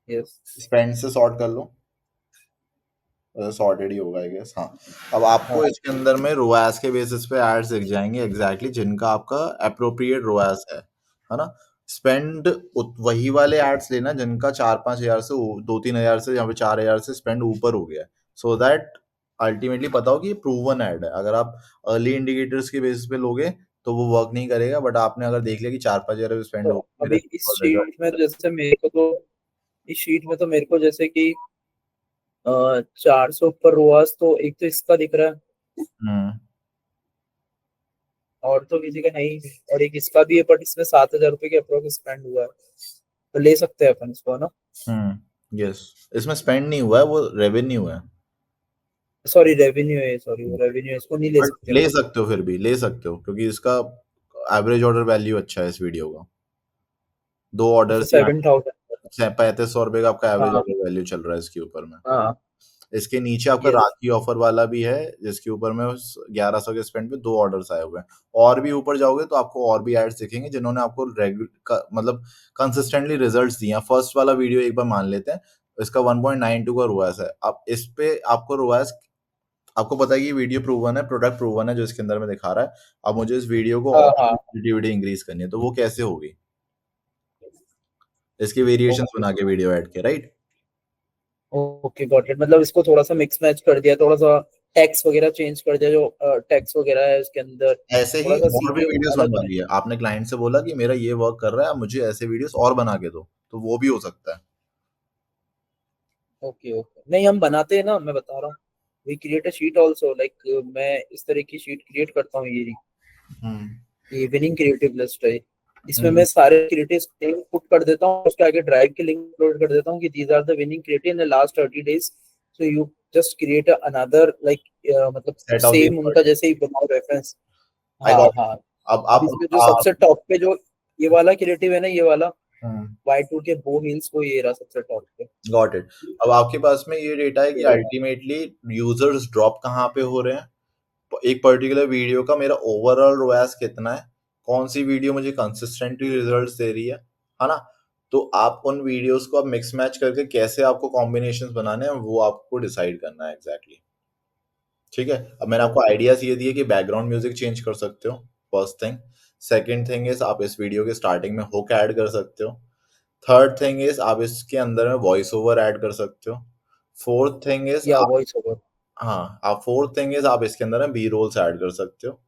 यस, स्पेंड से सॉर्ट कर लो, सॉर्टेड ही होगा आई गेस। हाँ, अब आपको इसके अंदर में रोआस के बेसिस पे एड्स दिख जाएंगे एग्जैक्टली जिनका आपका अप्रोप्रिएट रोआस है ना। स्पेंड वही वाले एड्स लेना जिनका 4-5 हजार से 2-3 हजार से या फिर 4 हजार से स्पेंड ऊपर हो गया, सो दैट अल्टीमेटली पता हो कि ये प्रूवन एड है। अगर आप अर्ली इंडिकेटर्स के बेसिस पे लोगे तो वो वर्क नहीं करेगा, बट आपने अगर देख लिया कि 4-5 हजार स्पेंड तो हो अभी इस शीट में तो जैसे मेरे को तो इस शीट में तो मेरे को जैसे कि 400 पर रोआस तो एक तो इसका दिख रहा है और तो किसी का नहीं, और एक इसका भी है, बट इसमें 7,000 रुपए के अप्रोक्स स्पेंड हुआ है, तो ले सकते हैं अपन इसको, ना? यस, इसमें स्पेंड नहीं हुआ है, वो रेवेन्यू है। सॉरी, रेवेन्यू है, सॉरी, वो रेवेन्यू है, इसको नहीं ले सकते। ले सकते हो, फिर भी ले सकते हो क्योंकि इसका एवरेज ऑर्डर वैल्यू अच्छा है इस वीडियो का। 2 ऑर्डर 7,000। 3500 रुपए का आपका एवरेज ऑर्डर वैल्यू चल रहा है इसके ऊपर में। हाँ, इसके नीचे आपका Yes. राखी ऑफर वाला भी है, जिसके ऊपर में 1100 के स्पेंड पे 2 ऑर्डर्स आए हुए हैं। और भी ऊपर जाओगे तो आपको और भी एड्स दिखेंगे जिन्होंने आपको मतलब कंसिस्टेंटली रिजल्ट्स दिए हैं। फर्स्ट वाला वीडियो एक बार मान लेते हैं, इसका 1.92 का रोआस है। अब इस पे आपको रोआस, आपको पता है कि वीडियो प्रूवन है, प्रोडक्ट प्रूवन है जो इसके अंदर में दिखा रहा है। अब मुझे इस वीडियो को और हाँ क्रिएटिविटी इंक्रीज करनी है, तो वो कैसे होगी? इसके वेरिएशंस ओके बना के वीडियो ऐड के, राइट? Okay got it. मतलब इसको थोड़ा सा मिक्स मैच कर दिया, थोड़ा सा टेक्स्ट वगैरह चेंज कर दिया, जो टेक्स्ट वगैरह है उसके अंदर ऐसे ही थोड़ा सा और भी सीपीयू वीडियोस अलग बनवा बने। लिए। आपने क्लाइंट से बोला कि मेरा ये वर्क कर रहा है, मुझे ऐसे वीडियोस और बना के दो, तो वो भी हो सकता है। ओके ओके, नहीं हम बनाते हैं ना, मैं बता रहा हूँ। We create a sheet also, like मैं इस तरह की शीट क्रिएट करता हूँ, हम्म ये विनिंग क्रिएटिव लिस्ट है। इसमें हम्म मैं सारे क्रिएटिव पुट कर देता हूँ, उसके आगे ड्राइव की लिंक अपलोड कर देता हूँ कि these are the winning creative in the last 30 days, so you just create another like, मतलब सेट ऑफ दीस सेम उनका वर्ड। जैसे ही बनाओ रेफरेंस। आई हाँ गॉट। हाँ। अब आप इसमें जो सबसे टॉप पे जो ये वाला क्रिएटिव है ना, ये वाला हम्म वाइट वुड के बो हिल्स को, ये रहा सबसे टॉप पे। Got it. अब आपके पास में ये डेटा है कि तो अल्टीमेटली यूजर्स ड्रॉप कहाँ पे हो रहे हैं, एक पर्टिकुलर वीडियो का मेरा ओवरऑल रोयास कितना है, कौन सी वीडियो मुझे कंसिस्टेंटली रिजल्ट्स दे रही है ना? तो आप उन वीडियोस को आप मिक्स मैच करके कैसे आपको कॉम्बिनेशंस बनाने हैं वो आपको डिसाइड करना है एग्जैक्टली। ठीक है, अब मैंने आपको आइडियाज ये दिए कि बैकग्राउंड म्यूजिक चेंज कर सकते हो, first thing. Second thing is आप इस वीडियो के स्टार्टिंग में हुक ऐड कर सकते हो। थर्ड थिंग इज आप इसके अंदर में वॉइस ओवर ऐड कर सकते हो। फोर्थ थिंग इज या आप, वॉइस ओवर। हाँ, आप फोर्थ थिंग इज आप इसके अंदर में बी रोल्स ऐड कर सकते हो।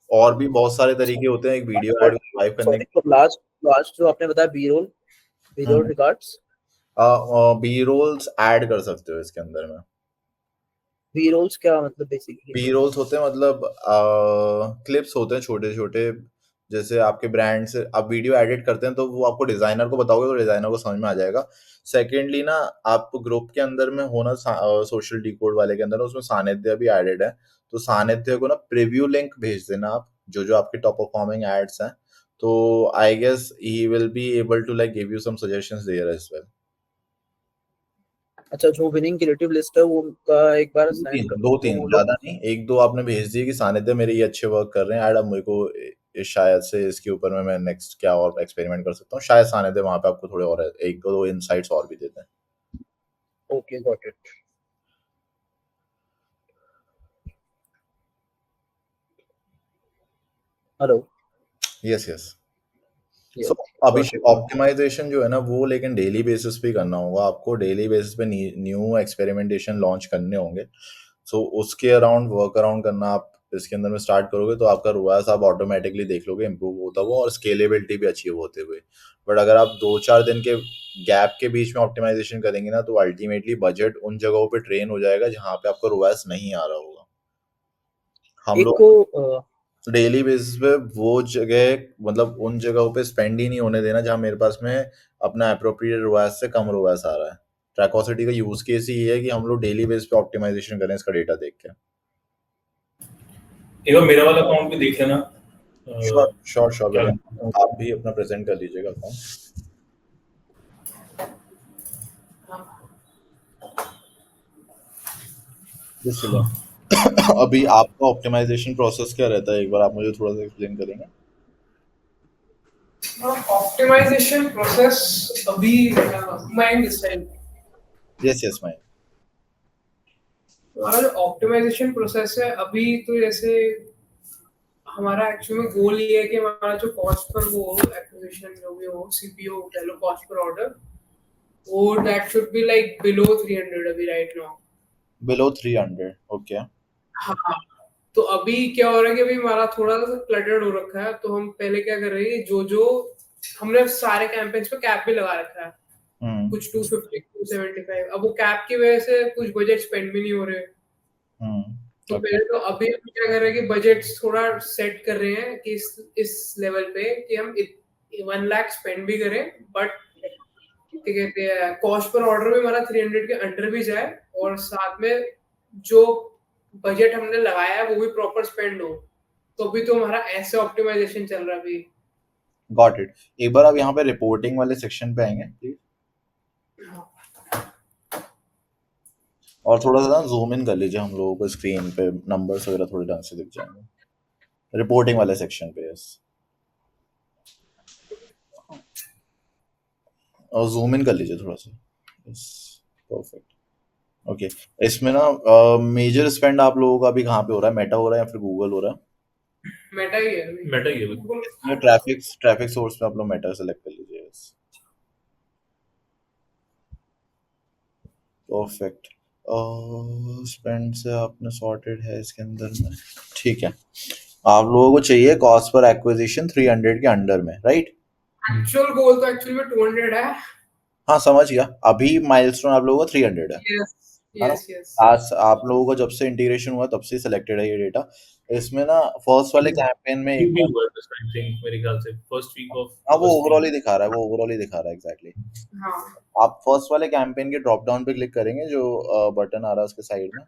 और भी बहुत सारे तरीके होते हैं एक वीडियो ऐड लाइव करने सॉरी, के। तो लास्ट लास्ट जो आपने बताया B roll, without regards, B rolls add कर सकते हो इसके अंदर में। बी रोल्स क्या मतलब बेसिकली? बी रोल्स होते हैं मतलब क्लिप्स होते हैं छोटे छोटे, जैसे आपके ब्रांड से आप वीडियो एडिट करते हैं तो वो आपको डिजाइनर को बताओगे तो डिजाइनर को समझ में आ जाएगा। सेकेंडली ना, आप ग्रुप के अंदर में हो ना, सोशल डिकोड वाले के अंदर ना, उसमें सानिध्य भी एडेड है। तो सानिध्य को ना प्रीव्यू लिंक भेज देना आप, जो जो आपके टॉप परफॉर्मिंग एड्स हैं। तो I guess he will be able to like give you some suggestions there as well. अच्छा, जो विनिंग क्रिएटिव लिस्ट है वो उनका एक बार दो सेंड तीन कर दो दो तो तीन वो लोग। ज्यादा नहीं, एक दो आपने भेज दिए कि सानिध्य मेरे ये अच्छे वर्क कर रहे हैं ऐड, अब मेरे को शायद से इसके ऊपर में मैं नेक्स्ट क्या और एक्सपेरिमेंट कर सकता हूँ, शायद सानिध्य वहां पे आपको थोड़े और एक दो इनसाइट्स और भी देते हैं। Okay got it. Hello. Yes yes. Yes so अभी got it got it. Optimisation जो है ना वो लेकिन डेली बेसिस पे करना होगा आपको, डेली बेसिस पे न्यू एक्सपेरिमेंटेशन लॉन्च करने होंगे। सो उसके अराउंड वर्क अराउंड करना आप इसके अंदर में स्टार्ट करोगे तो आपका रुआस आप ऑटोमेटिकली देख लोगे इम्प्रूव होता हुआ और स्केलेबिलिटी भी अचीव होते हुए। बट अगर आप 2-4 दिन के गैप के बीच में ऑप्टिमाइजेशन करेंगे ना तो अल्टीमेटली बजट उन जगहों पे ट्रेन हो जाएगा जहाँ पे आपका रुआस नहीं आ रहा होगा। हम एक लोग को डेली बेसिस पे वो जगह, मतलब उन जगहों पे स्पेंड ही नहीं होने देना जहाँ मेरे पास में अपना अप्रोप्रिएट रोआस से कम रोआस आ रहा है। ट्रैकोसिटी का यूज केस ही ये है कि हम लोग डेली बेस पे ऑप्टिमाइजेशन करें इसका डेटा देख के। एक बार मेरा वाला अकाउंट भी देख लेना। श्योर श्योर श्योर क्या विलियम, लगता आप भी अपना प्रेजेंट कर लीजिएगा अकाउंट। Yes William. अभी आपका ऑप्टिमाइजेशन प्रोसेस क्या रहता है, एक बार आप मुझे थोड़ा सा एक्सप्लेन करेंगे? ऑप्टिमाइजेशन प्रोसेस अभी माइंड इस टाइम यस यस माइन। हमारा जो ऑप्टिमाइजेशन प्रोसेस है अभी, तो जैसे हमारा एक्चुअली में गोल ये है कि हमारा जो कॉस्ट पर वो एक्विजिशन जो भी हो, सीपीयू कह लो, कॉस्ट पर ऑर्डर, वो that should be like below 300 अभी राइट नाउ। Below 300, okay. हाँ, तो अभी क्या हो रहा है कि अभी हमारा थोड़ा सा क्लटर्ड हो रखा है, तो हम पहले क्या कर रहे हैं, जो जो हमने सारे कैंपेन्स पे कैप भी लगा रखा है, कुछ 250 275, अब वो कैप की वजह से कुछ बजट स्पेंड भी नहीं हो रहे। तो ओके। पहले तो अभी हम क्या कर रहे हैं कि बजट थोड़ा सेट कर रहे हैं कि इस लेवल पे कि हम 1 लाख स्पेंड भी करें, बट क्या कहते हैं, कॉस्ट पर ऑर्डर भी हमारा 300 के अंडर भी जाए, और साथ में जो बजट हमने लगाया है वो भी प्रॉपर स्पेंड हो। तो अभी तो हमारा ऐसे ऑप्टिमाइजेशन चल रहा है अभी। Got it. एक बार आप यहाँ पे रिपोर्टिंग वाले सेक्शन पे आएंगे प्लीज। और थोड़ा सा ना जूम इन कर लीजिए, हम लोगों को स्क्रीन पे नंबर्स वगैरह थोड़े ढंग से दिख जाएंगे रिपोर्टिंग वाले सेक्शन पे। यस, और जूम इन कर लीजिए थोड़ा सा। Yes, perfect. ओके, इसमें ना मेजर स्पेंड आप लोगों का अभी कहाँ पे हो रहा है? मेटा हो रहा है या फिर गूगल हो रहा है? मेटा ही है अभी। मेटा ही है ये ट्रैफिक सोर्स में आप लोग मेटा सेलेक्ट कर लीजिए। Yes, perfect. स्पेंड से आपने सॉर्टेड है इसके अंदर में, ठीक है। आप लोगों को चाहिए कॉस्ट पर एक्विजिशन 300 के अंडर में, राइट? एक्चुअल गोल तो एक्चुअली में 200 है। हाँ, समझ गया। अभी माइलस्टोन आप लोगों का 300 यस है ना? Yes yes. आज आप लोगों का जब से इंटीग्रेशन हुआ तब से सिलेक्टेड है ये डेटा। इसमें ना फर्स्ट वाले कैंपेन में एक वीक भी बार, हुआ है this time, think, मेरे ख्याल से फर्स्ट वीक ऑफ हाँ वो अगस्त ओवरऑल में। ही दिखा रहा है, वो ओवरऑल ही दिखा रहा है एग्जैक्टली। हाँ आप फर्स्ट वाले कैंपेन के ड्रॉप डाउन पे क्लिक करेंगे, जो बटन आ रहा है उसके साइड में।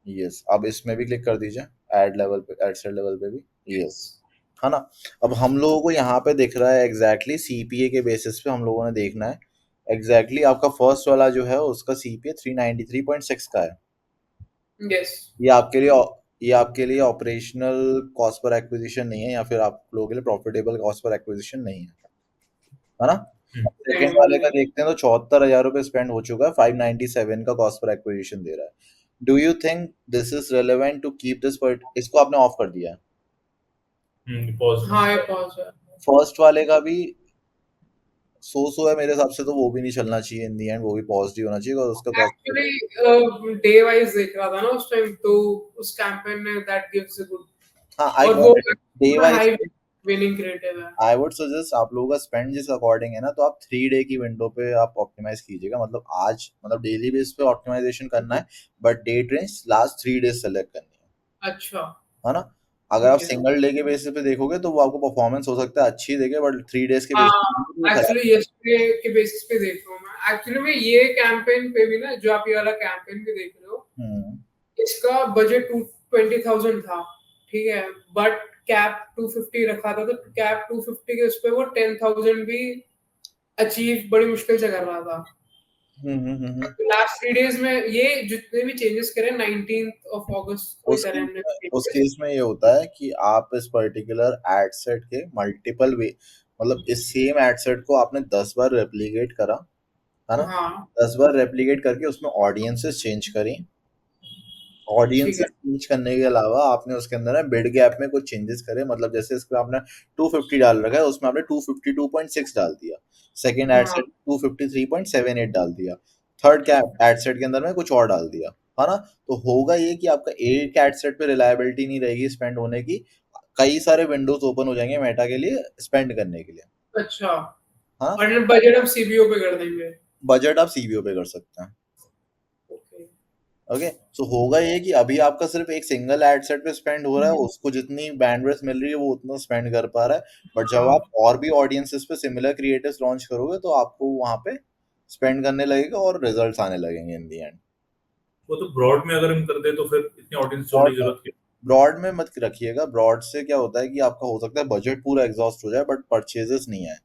यस, अब इसमें भी क्लिक कर दीजिए, ऐड लेवल पे, ऐड सेट लेवल पे भी। यस, है ना? अब हम लोगों को यहाँ पे दिख रहा है एग्जैक्टली सीपीए के बेसिस पे हम लोगों ने देखना है एग्जैक्टली आपका फर्स्ट वाला जो है उसका सीपीए 393.6 का है। यस। ये आपके लिए ये आपके लिए ऑपरेशनल कॉस्ट पर एक्विजिशन नहीं है, या फिर आप लोगों के लिए प्रॉफिटेबल कॉस्ट पर एक्विजिशन नहीं है ना? सेकंड वाले का देखते हैं तो 74,000 रुपये स्पेंड हो चुका है, 597 का कॉस्ट पर एक्विजिशन दे रहा है। Do you think this is relevant to keep this? इसको आपने ऑफ कर दिया है। पॉज हाँ ये पॉज है। फर्स्ट वाले का भी सो है मेरे हिसाब से, तो वो भी नहीं चलना चाहिए इन दी एंड, वो भी पॉजिटिव होना चाहिए और उसका कॉस्ट। एक्चुअली डे वाइज देख रहा था ना उस टाइम, तो उस कैंपेन में दैट गिव्स अ गुड। हाँ, आई और वो got it. Day wise high winning creative है। आई वुड सजेस्ट आप लोगों का स्पेंड जिस अकॉर्डिंग है ना, तो आप 3 डे की विंडो पे आप ऑप्टिमाइज कीजिएगा। मतलब आज, मतलब डेली बेस पे ऑप्टिमाइजेशन करना है, but date range last 3 days select करनी अच्छा है ना? अगर आप ठीक है। सिंगल डे के बेसिस पे देखोगे तो वो आपको परफॉर्मेंस हो सकता है अच्छी देखे, बट 3 डेज के बेसिस पे देखोगे तो वो खराब। एक्चुअली यस्टरडे के बेसिस पे देख रहा हूँ मैं। एक्चुअली में ये कैंपेन पे भी ना, जो आप ये वाला कैंपेन भी देख रहे हो, हम्म इसका बजट 20,000 था, ठीक है, बट कैप 250 रखा था, तो कैप 250 के उस पे वो 10,000 भी अचीव बड़ी मुश्किल से कर रहा था। लास्ट 3 डेज में ये जितने भी चेंजेस करे 19th ऑफ अगस्त को उस करे केस हमने में उस changes। केस में ये होता है कि आप इस पर्टिकुलर एड सेट के मल्टीपल वे, मतलब इस सेम एड सेट को आपने 10 बार रेप्लिकेट करा, है ना? हाँ 10 बार रेप्लिकेट करके उसमें ऑडियंसेस चेंज करी। ठीक है। ऑडियंसेस चेंज करने के अलावा आपने उसके अंदर ना बिड गैप में कुछ चेंजेस करे, मतलब जैसे इसमें आपने 250 डाल रखा है, उसमें आपने 252.6 डाल दिया। सेकंड एड हाँ सेट 253.78 डाल दिया। थर्ड कैप एड सेट के अंदर में कुछ और डाल दिया, है ना? तो होगा ये कि आपका एक एड सेट पे रिलायबिलिटी नहीं रहेगी स्पेंड होने की, कई सारे विंडोज ओपन हो जाएंगे मेटा के लिए स्पेंड करने के लिए। अच्छा। हाँ, और बजट हम सीबीओ पे कर देंगे। बजट आप सीबीओ पे कर सकते हैं। ओके। ओके, सो होगा ये कि अभी आपका सिर्फ एक सिंगल एड सेट पे स्पेंड हो रहा है, उसको जितनी बैंडविड्थ मिल रही है वो उतना स्पेंड कर पा रहा है, बट जब हाँ आप और भी ऑडियंसेस पे सिमिलर क्रिएटिव्स लॉन्च करोगे तो आपको वहां पे स्पेंड करने लगेगा और रिजल्ट्स आने लगेंगे इन दी एंड। वो तो ब्रॉड में अगर हम कर दे तो फिर इतनी ऑडियंस जोड़ने की जरूरत ब्रॉड में मत रखिएगा। ब्रॉड से क्या होता है कि आपका हो सकता है बजट पूरा एग्जॉस्ट हो जाए बट परचेजेस नहीं आए।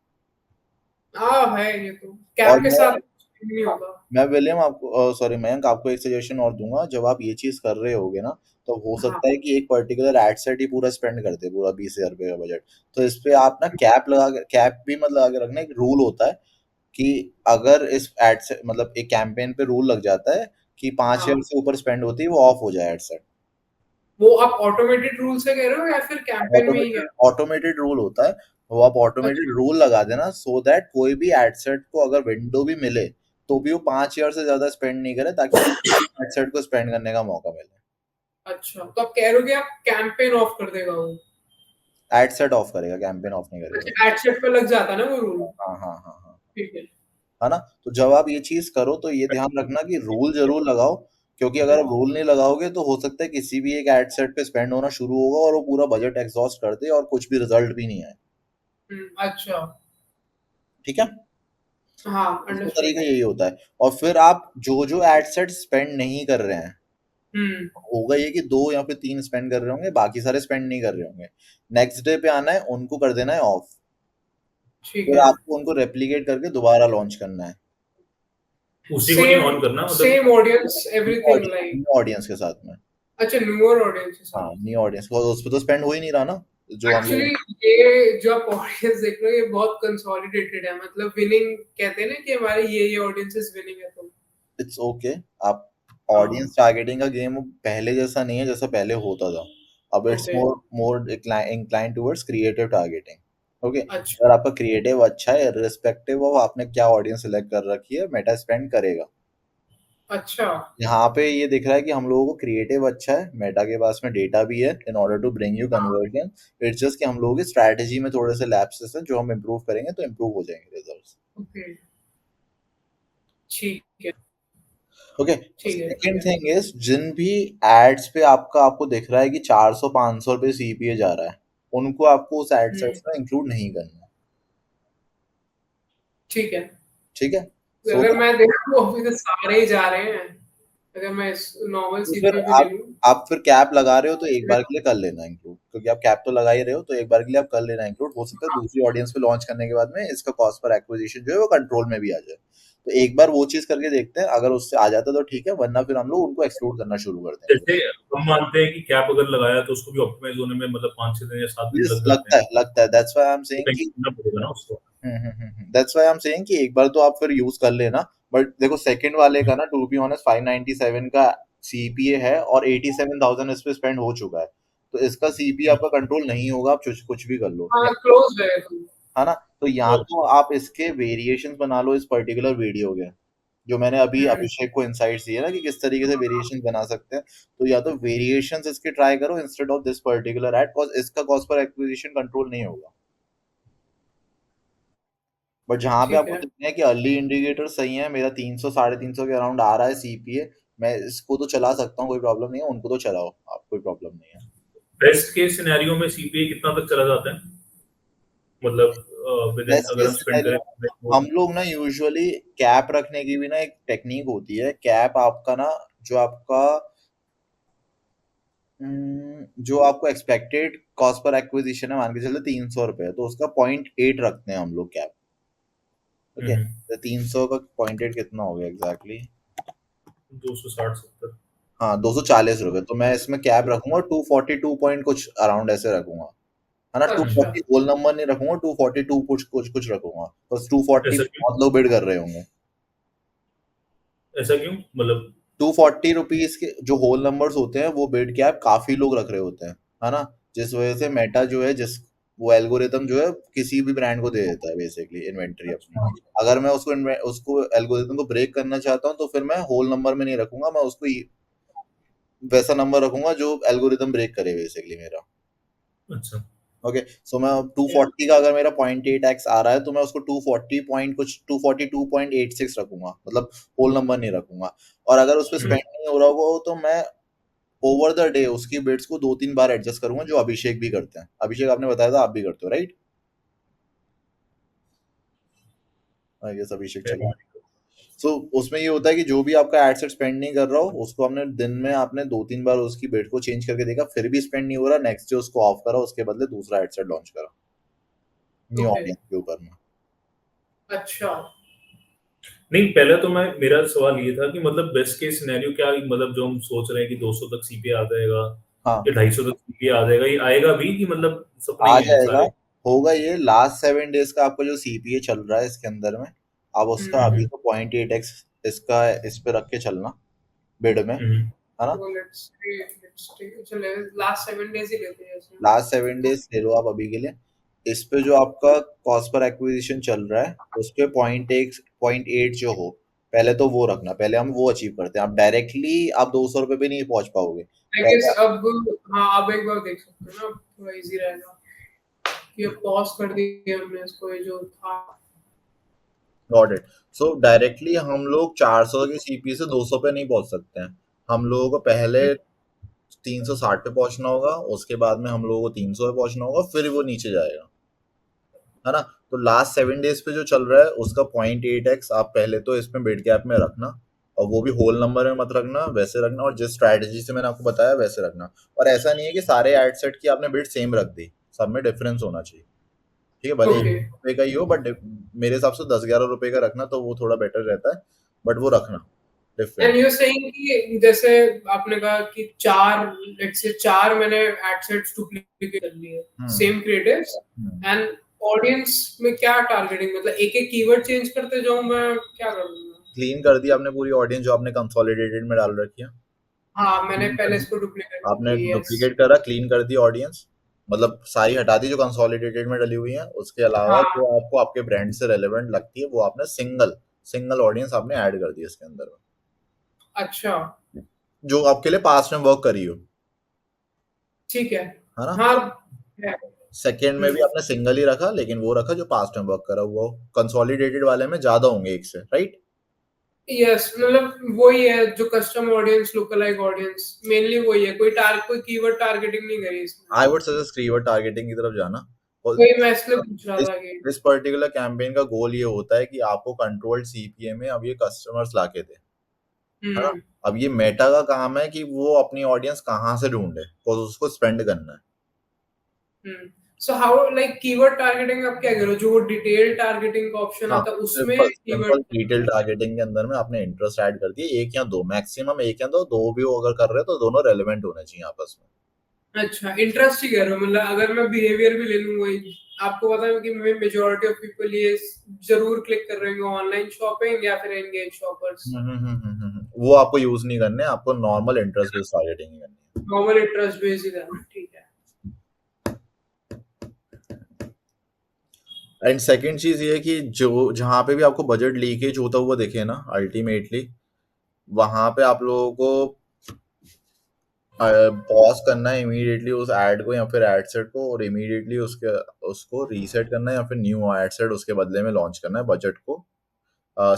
हाँ है ये तो और कैप के साथ नहीं होता। मैं विलियम आपको, सॉरी मयंक, आपको एक सजेशन और दूंगा। जब आप ये चीज कर रहे होगे ना, तो हो हाँ सकता है कि एक पर्टिकुलर एड सेट ही पूरा स्पेंड कर दे, पूरा 20,000 रुपये का बजट। तो इस पे आप ना कैप लगा के, कैप भी मतलब लगा के रखना। एक रूल होता है कि अगर इस एड से, मतलब एक कैंपेन पे रूल लग जाता है कि 5,000 हाँ। से ऊपर स्पेंड होती है वो ऑफ हो जाए एड सेट। वो आप ऑटोमेटेड रूल से कह रहे हो या फिर कैंपेन में ही है? ऑटोमेटेड रूल होता है, वो आप ऑटोमेटेड अच्छा रूल लगा देना, सो दैट कोई भी एड सेट को अगर विंडो भी मिले तो भी वो 5,000 से ज्यादा स्पेंड नहीं करे, ताकि एड सेट को स्पेंड करने का मौका मिले। अच्छा, तो आप कह रहे हो कि आप कैंपेन ऑफ कर देगा वो? एड सेट ऑफ करेगा, कैंपेन ऑफ नहीं करेगा। अच्छा एड सेट पे लग जाता है ना वो रूल? हाँ हाँ हाँ हाँ, ठीक है। है ना? तो जब आप ये चीज करो तो ये ध्यान रखना कि रूल जरूर लगाओ, क्योंकि अगर आप रूल नहीं लगाओगे तो हो सकता है किसी भी एक एड सेट पे स्पेंड होना शुरू होगा और वो पूरा बजट एग्जॉस्ट कर दे और कुछ भी रिजल्ट भी नहीं आए। अच्छा। ठीक है, हाँ इसका अंडरस्टूड। तरीका यही होता है। और फिर आप जो जो एड सेट स्पेंड नहीं कर रहे हैं, हम्म होगा ये कि 2 या फिर 3 स्पेंड कर रहे होंगे, बाकी सारे स्पेंड नहीं कर रहे होंगे। नेक्स्ट डे पे आना है, उनको कर देना है ऑफ, ठीक फिर है। आपको उनको रेप्लिकेट करके दोबारा लॉन्च करना है। उसी को नहीं ऑन करना, मतलब same audience everything like new audience के साथ में। अच्छा न्यूअर ऑडियंस के हाँ साथ न्यू ऑडियंस, उस पे तो स्पेंड हो ही नहीं रहा ना जो हम एक्चुअली लोग। ये जो आप ऑडियंस देख रहे हो ये बहुत कंसोलिडेटेड है, मतलब विनिंग कहते हैं ना कि हमारे ये ऑडियंसेस विनिंग है तो इट्स ओके। आप ऑडियंस टारगेटिंग का गेम पहले जैसा नहीं है जैसा पहले होता था। अब it's okay more incline towards creative targeting. Okay, अच्छा अगर आपका क्रिएटिव अच्छा है रिस्पेक्टिव ऑफ आपने क्या ऑडियंस सिलेक्ट कर रखी है, मेटा स्पेंड करेगा। अच्छा यहाँ पे ये दिख रहा है कि हम लोगों को क्रिएटिव अच्छा है, मेटा के पास में डेटा भी है in order to bring you conversion. It's just कि हम लोगों की स्ट्रैटेजी में थोड़े से लैप्सेस हैं जो हम इम्प्रूव करेंगे तो इम्प्रूव हो जाएंगे रिजल्ट्स। ओके ठीक है ओके, ठीक है ठीक सेकंड है थिंग इज जिन भी एड्स पे आपको दिख रहा है कि 400-500 रुपए सीपीए जा रहा है, उनको आपको उस एड हम्म, सेट्स में इंक्लूड नहीं करना है। ठीक है ठीक है, तो सो अगर मैं देखूं अभी तो सारे ही जा रहे हैं, अगर मैं नॉर्मल तो फिर सीपीयू भी ले लूं आप फिर कैप लगा रहे हो तो एक बार के लिए कर लेना इंक्लूड, क्योंकि आप कैप तो लगा ही रहे हो तो एक बार के लिए आप कर लेना इंक्लूड। हो सकता है दूसरी ऑडियंस पे लॉन्च करने के बाद में इसका कॉस्ट पर एक्विजिशन जो है वो कंट्रोल में भी आ जाए। तो एक बार वो चीज करके देखते हैं, अगर उससे आ जाता है तो ठीक है, वरना फिर हम लोग उनको एक्सक्लूड करना शुरू कर देंगे। जैसे हम मानते हैं कि कैप अगर लगाया तो उसको भी ऑप्टिमाइज होने में मतलब 5-6 दिन या 7 दिन Yes, लग जाते हैं, लगता है दैट्स व्हाई आई एम तो सेइंग कहीं कि करना पड़ेगा ना उसको। That's why I am saying कि एक बार तो आप फिर यूज कर लेना। बट देखो सेकंड वाले का ना टू बी ऑनेस्ट 597 का सीपीए है और 87,000 इस पे स्पेंड हो चुका है, तो इसका सीपीए आपका कंट्रोल नहीं होगा, आप कुछ भी कर लो। हाँ क्लोज है है ना, तो या तो आप इसके वेरिएशंस बना लो इस पर्टिकुलर वीडियो के, जो मैंने अभी हम्म, अभिषेक को इनसाइट्स दिए ना कि किस तरीके से वेरिएशन बना सकते हैं। तो या तो वेरिएशंस इसके ट्राई करो instead of this particular ad, because इसका कॉस्ट पर एक्विजिशन कंट्रोल नहीं होगा। बट जहाँ पे ठीक आपको है दिखना है कि अर्ली इंडिकेटर सही है, मेरा 300 350 के अराउंड आ रहा है सीपीए, मैं इसको तो चला सकता हूँ, कोई प्रॉब्लम नहीं है, उनको तो चलाओ आप, कोई प्रॉब्लम नहीं है। बेस्ट केस सिनेरियो में सीपीए कितना तक चला जाता है, मतलब विद इन बेस्ट अगर केस हम स्पेंड सिनेरियो करें हम लोग ना यूजुअली कैप रखने की भी ना एक टेक्निक होती है। कैप आपका ना जो आपका जो आपको एक्सपेक्टेड कॉस्ट पर एक्विजिशन है, मान के चलो 300 रुपए, तो उसका 0.8 रखते हैं हम लोग कैप। ओके, तो 300 का 0.8 कितना हो गया एग्जैक्टली? 260-70। हाँ 240 रुपए, तो मैं इसमें कैप रखूंगा 242 पॉइंट कुछ अराउंड ऐसे रखूंगा। है ना, अच्छा 240 होल नंबर नहीं रखूंगा, 242 कुछ कुछ कुछ रखूंगा, बस 240 ऐसा पे क्यों? बहुत लोग बिड कर रहे होंगे। ऐसा क्यों मतलब? 240 रुपीज के जो होल नंबर्स होते हैं वो बिड कैप काफी लोग रख रहे होते हैं। है ना, जिस वजह से मेटा जो है जिस वो एल्गोरिदम जो है किसी भी ब्रांड को दे देता है बेसिकली इन्वेंट्री अपनी। अच्छा अगर मैं उसको एल्गोरिदम को ब्रेक करना चाहता हूँ तो फिर मैं होल नंबर में नहीं रखूंगा, मैं उसको वैसा नंबर रखूंगा जो एल्गोरिदम ब्रेक करे बेसिकली मेरा। अच्छा। ओके, सो मैं 240 का अगर मेरा 0.8x आ रहा है तो मैं उसको 240 पॉइंट कुछ 242.86 रखूंगा, मतलब होल नंबर नहीं रखूंगा। और अगर उस पर स्पेंड नहीं हो रहा होगा तो मैं ओवर द डे उसकी बिट्स को 2-3 बार एडजस्ट करूंगा, जो अभिषेक भी करते हैं। अभिषेक आपने बताया था आप भी करते हो राइट? आई गेस अभिषेक चला। सो उसमें ये होता है कि जो भी आपका एड सेट स्पेंड नहीं कर रहा हो उसको हमने दिन में आपने 2-3 बार उसकी बिट को चेंज करके देखा, फिर भी स्पेंड नहीं हो रहा, नेक्स्ट डे उसको ऑफ करा, उसके बदले दूसरा एड सेट लॉन्च करा न्यू ओके ऑडियंस के ऊपर में। अच्छा नहीं, पहले तो मैं मेरा सवाल ये था कि मतलब बेस्ट केस सिनेरियो क्या, मतलब जो हम सोच रहे हैं कि 200 तक सीपीए आ जाएगा हाँ या 250 तक सीपीए आ जाएगा, ये आएगा भी कि मतलब सपने आ ही हैं जाएगा, सारे? होगा। ये लास्ट 7 डेज का आपका जो सीपीए चल रहा है इसके अंदर में, अब उसका अभी हम्म तो 0.8x इसका इस पे रख के चलना बिड में। हम्म है ना, तो लेट्स टेक चलो लास्ट 7 डेज ही लेते हैं इसमें लास्ट 7 डेज ले लो आप अभी के लिए। इस पे जो आपका कॉस्ट पर एक्विजिशन चल रहा है उस पे 0.8 जो हो, पहले तो वो रखना, पहले हम वो अचीव करते हैं। आप डायरेक्टली आप 200 रुपए पे नहीं पहुंच पाओगे आई गेस पहले। अब हाँ अब एक बार देख सकते हैं ना, थोड़ा इजी रहेगा कि अब पॉज कर दिया हमने इसको, ये जो था गॉट इट। सो डायरेक्टली हम लोग 400 के सीपीए से 200 पे नहीं पहुंच सकते हैं। हम लोगों को पहले 360 पे पहुंचना होगा, उसके बाद में हम लोगों को 300 पे पहुंचना होगा, फिर वो नीचे जाएगा। है ना, तो लास्ट 7 डेज पे जो चल रहा है उसका 0.8x आप पहले तो इसमें बिड कैप में रखना, और वो भी होल नंबर में मत रखना, वैसे रखना, और जिस स्ट्रैटेजी से मैंने आपको बताया वैसे रखना। और ऐसा नहीं है कि सारे एड सेट की आपने बिड सेम रख दी, सब में डिफरेंस होना चाहिए। ठीक है, भले ओके ₹1 का ही हो, बट मेरे हिसाब से 10-11 रुपए का रखना तो वो थोड़ा बेटर रहता है। बट वो रखना एंड डिफरेंट। यू सेइंग कि जैसे आपने कहा कि लेट्स से 4 मैंने एड सेट्स डुप्लीकेट कर लिए सेम क्रिएटिव्स एंड ऑडियंस में क्या टारगेटिंग, मतलब एक-एक कीवर्ड चेंज करते जाऊं मैं, क्या करूंगा? क्लीन कर दी आपने पूरी ऑडियंस जो आपने कंसोलिडेटेड में डाल रखी है। हाँ, मैंने पहले इसको डुप्लीकेट कर आपने दी। यस, डुप्लीकेट करा, क्लीन कर दी ऑडियंस, मतलब सारी हटा दी जो कंसोलिडेटेड में डली हुई है। उसके अलावा हाँ, जो आपको आपके ब्रांड से रेलेवेंट लगती है वो आपने सिंगल ऑडियंस आपने ऐड कर दी इसके अंदर, अच्छा, जो आपके लिए पास्ट में वर्क करी हो, ठीक है। है ना। हाँ, है। सेकेंड में भी आपने सिंगल ही रखा, लेकिन वो रखा जो पास्ट में वर्क करा हुआ हो। कंसोलिडेटेड वाले में ज्यादा होंगे एक से, राइट। यस, मतलब वही है जो custom audience, lookalike audience, mainly वही है। कोई कीवर्ड टारगेटिंग नहीं करी इसमें। आई वुड सजेस्ट कीवर्ड टारगेटिंग की तरफ जाना। और वही मैं इसलिए पूछ रहा इस था कि इस पर्टिकुलर कैंपेन का गोल ये होता है कि आपको कंट्रोल्ड सीपीए में अब ये कस्टमर्स लाके दे, है ना। हम्म अब ये मेटा का काम है कि वो अपनी ऑडियंस कहाँ से ढूंढे और उसको स्पेंड करना है। So how like keyword targeting आप क्या करो, जो डिटेल टारगेटिंग का ऑप्शन हाँ, आता है उसमें simple keyword. Simple detail targeting के अंदर में आपने इंटरेस्ट ऐड कर दिए, एक या दो, मैक्सिमम एक या दो, दो भी वो अगर कर रहे हो तो दोनों रेलेवेंट होने चाहिए आपस में। अच्छा, इंटरेस्ट ही कह रहे हो, मतलब अगर मैं बिहेवियर भी ले लूं वही, आपको पता है कि मेजॉरिटी ऑफ पीपल ये जरूर क्लिक कर रहे होंगे ऑनलाइन शॉपिंग या फिर एंगेज शॉपर्स। वो आपको यूज नहीं करने, आपको नॉर्मल इंटरेस्ट बेस्ड टारगेटिंग ही करनी है। नॉर्मल इंटरेस्ट बेस्ड ही करना, ठीक है। एंड सेकंड चीज ये है कि जो जहाँ पे भी आपको बजट लीकेज होता हुआ दिखे ना, अल्टीमेटली वहां पे आप लोगों को पॉज करना है इमीडिएटली उस ऐड को या फिर एड सेट को, और इमीडिएटली उसको रीसेट करना है या फिर न्यू एड सेट उसके बदले में लॉन्च करना है बजट को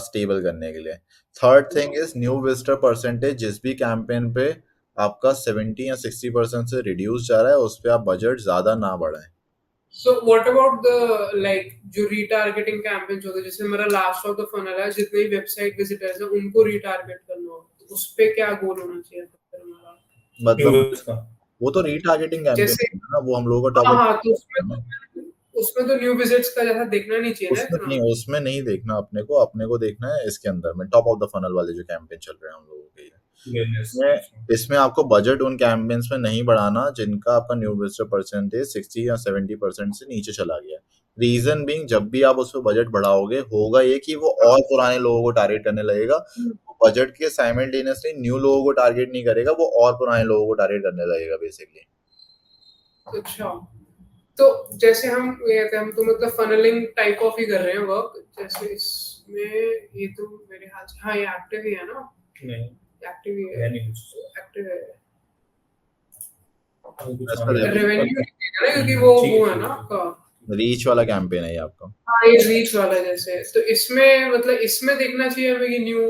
स्टेबल करने के लिए। Third thing is new visitor percentage. जिस भी कैंपेन पे आपका 70 या 60% से रिड्यूस जा रहा है उस पे आप बजट ज्यादा ना बढ़ाएं। So what about the like जो रीटारगेटिंग कैंपेन्स होते हैं, जैसे मेरा लास्ट ऑफ द फनल है, जितने भी वेबसाइट विजिटर्स हैं उनको रीटारगेट करना हो, तो उस पे क्या गोल होना चाहिए फिर हमारा? मतलब न्यूज़ का वो तो रीटारगेटिंग कैंपेन जैसे है ना, वो हम लोगों का हाँ टॉपिक हाँ, तो है। उसमें तो न्यू विजिट्स का जैसा देखना नहीं चाहिए ना इतना। उसमें नहीं देखना, अपने को देखना है इसके अंदर में टॉप ऑफ द फनल वाले जो कैंपेन चल रहे हैं हम लोगों के लिए। awareness। इसमें आपको बजट उन कैंपेन्स में नहीं बढ़ाना जिनका आपका न्यू विजिटर परसेंटेज 60 या 70% से नीचे चला गया। रीजन बीइंग, जब भी आप उस पर बजट बढ़ाओगे होगा ये कि वो और पुराने लोगों को टारगेट करने लगेगा। बजट के साइमल्टेनियसली न्यू लोगों को टारगेट नहीं करेगा, वो और पुराने लोगों को टारगेट करने लगेगा बेसिकली। अच्छा, तो जैसे हम ये कहते हैं, हम तो मतलब फनलिंग टाइप ऑफ ही कर रहे हैं वर्क। जैसे इसमें ये तो मेरे हाथ से, हाँ ये एक्टिव ही है ना, नहीं एक्टिव ही है है, नहीं कुछ एक्टिव है। कुछ ऐसा आगे रेवेन्यू ना, क्योंकि वो ठीक है है ना आपका। रीच वाला कैंपेन है ये आपका। हाँ, ये रीच वाला है। जैसे तो इसमें मतलब इसमें देखना चाहिए हमें कि न्यू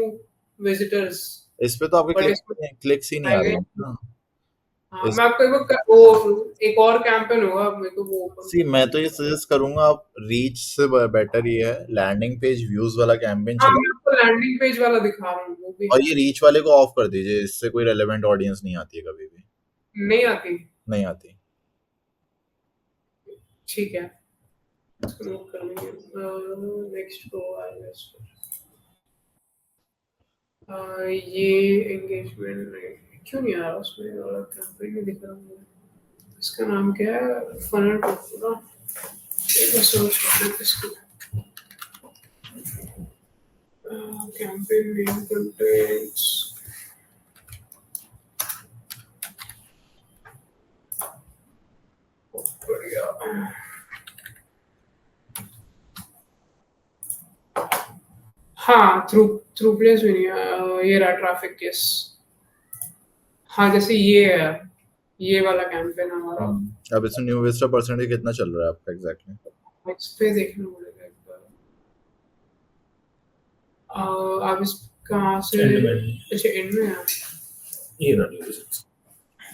विजिटर्स, इस पे तो आपके बट इसमें क्लिक्स ही नहीं आ आएगा रहे ही। हैं ना। हाँ, इस मैं आपको वो एक और कैंपेन होगा, मेरे को वो ओपन सी मैं करना तो ये सजेस्ट करूंगा, आप रीच से बेटर ये है लैंडिंग पेज व्यूज वाला कैंपेन है। हाँ, मैं चला, आपको लैंडिंग पेज वाला दिखा रहा हूँ, वो भी और है। ये रीच वाले को ऑफ कर दीजिए, इससे कोई रेलेवेंट ऑडियंस नहीं आती है कभी भी, नहीं आती, नहीं आती। ठीक है, इसको नोट कर लेंगे। नेक्स्ट को ये एंगेजमेंट क्यों नहीं आ रहा उसमें, वाला कैंपेन नहीं दिख रहा मुझे। इसका नाम क्या है, फनल टॉप ना, एक बार सर्च करते हैं इसको। कैंपेन नेम कंटेंट्स, बढ़िया। हाँ, थ्रू थ्रू प्लेस भी नहीं है। ये रहा ट्रैफिक केस। हाँ, जैसे ये है, ये वाला कैंपेन हमारा। अब इसमें न्यू विजिटर परसेंटेज कितना चल रहा है आपका एग्जैक्टली? इस पे देखना पड़ेगा एक बार। आप इस कहाँ से, एंड में अच्छा एंड में है। ये रहा न्यूज़।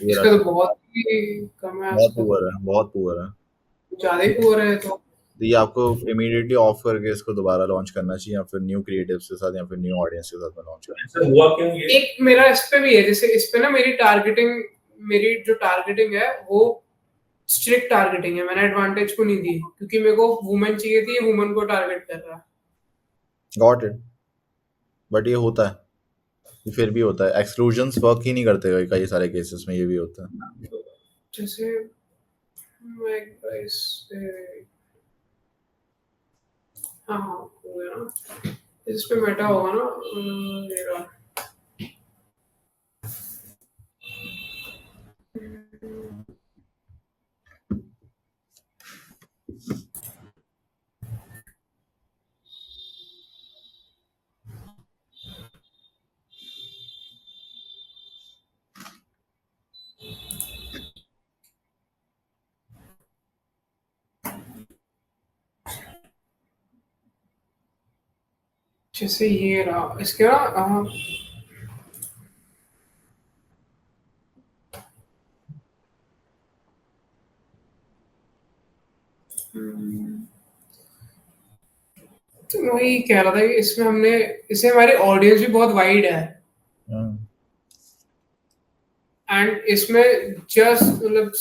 ये इसका रहा, तो बहुत ही कम है, बहुत इसका पुअर तो है, बहुत पुअर है। ज्यादा ही पुअर है। तो तो ये आपको इमीडिएटली ऑफ करके इसको दोबारा लॉन्च करना चाहिए, या फिर न्यू क्रिएटिव्स के साथ या फिर न्यू ऑडियंस के साथ में लॉन्च करना ऐसा हुआ क्यों ये? एक मेरा इस पे भी है, जैसे इस पे ना मेरी जो टारगेटिंग है वो स्ट्रिक्ट टारगेटिंग है। मैंने एडवांटेज को नहीं दी क्योंकि मेरे को वुमेन चाहिए थी, वुमेन को टारगेट कर रहा है। चाहिए। Got it. बट ये होता है, ये फिर भी होता है, एक्सक्लूजन्स वर्क ही नहीं करते कई सारे केसेस में, ये भी होता है। जैसे मैं इससे हाँ हाँ हो गया ना, इस पे मेटा होगा ना, ये रहा। जैसे ये रहा, इसके ना तो वही कह रहा था कि इसमें हमने इसे हमारी ऑडियंस भी बहुत वाइड है, एंड इसमें जस्ट मतलब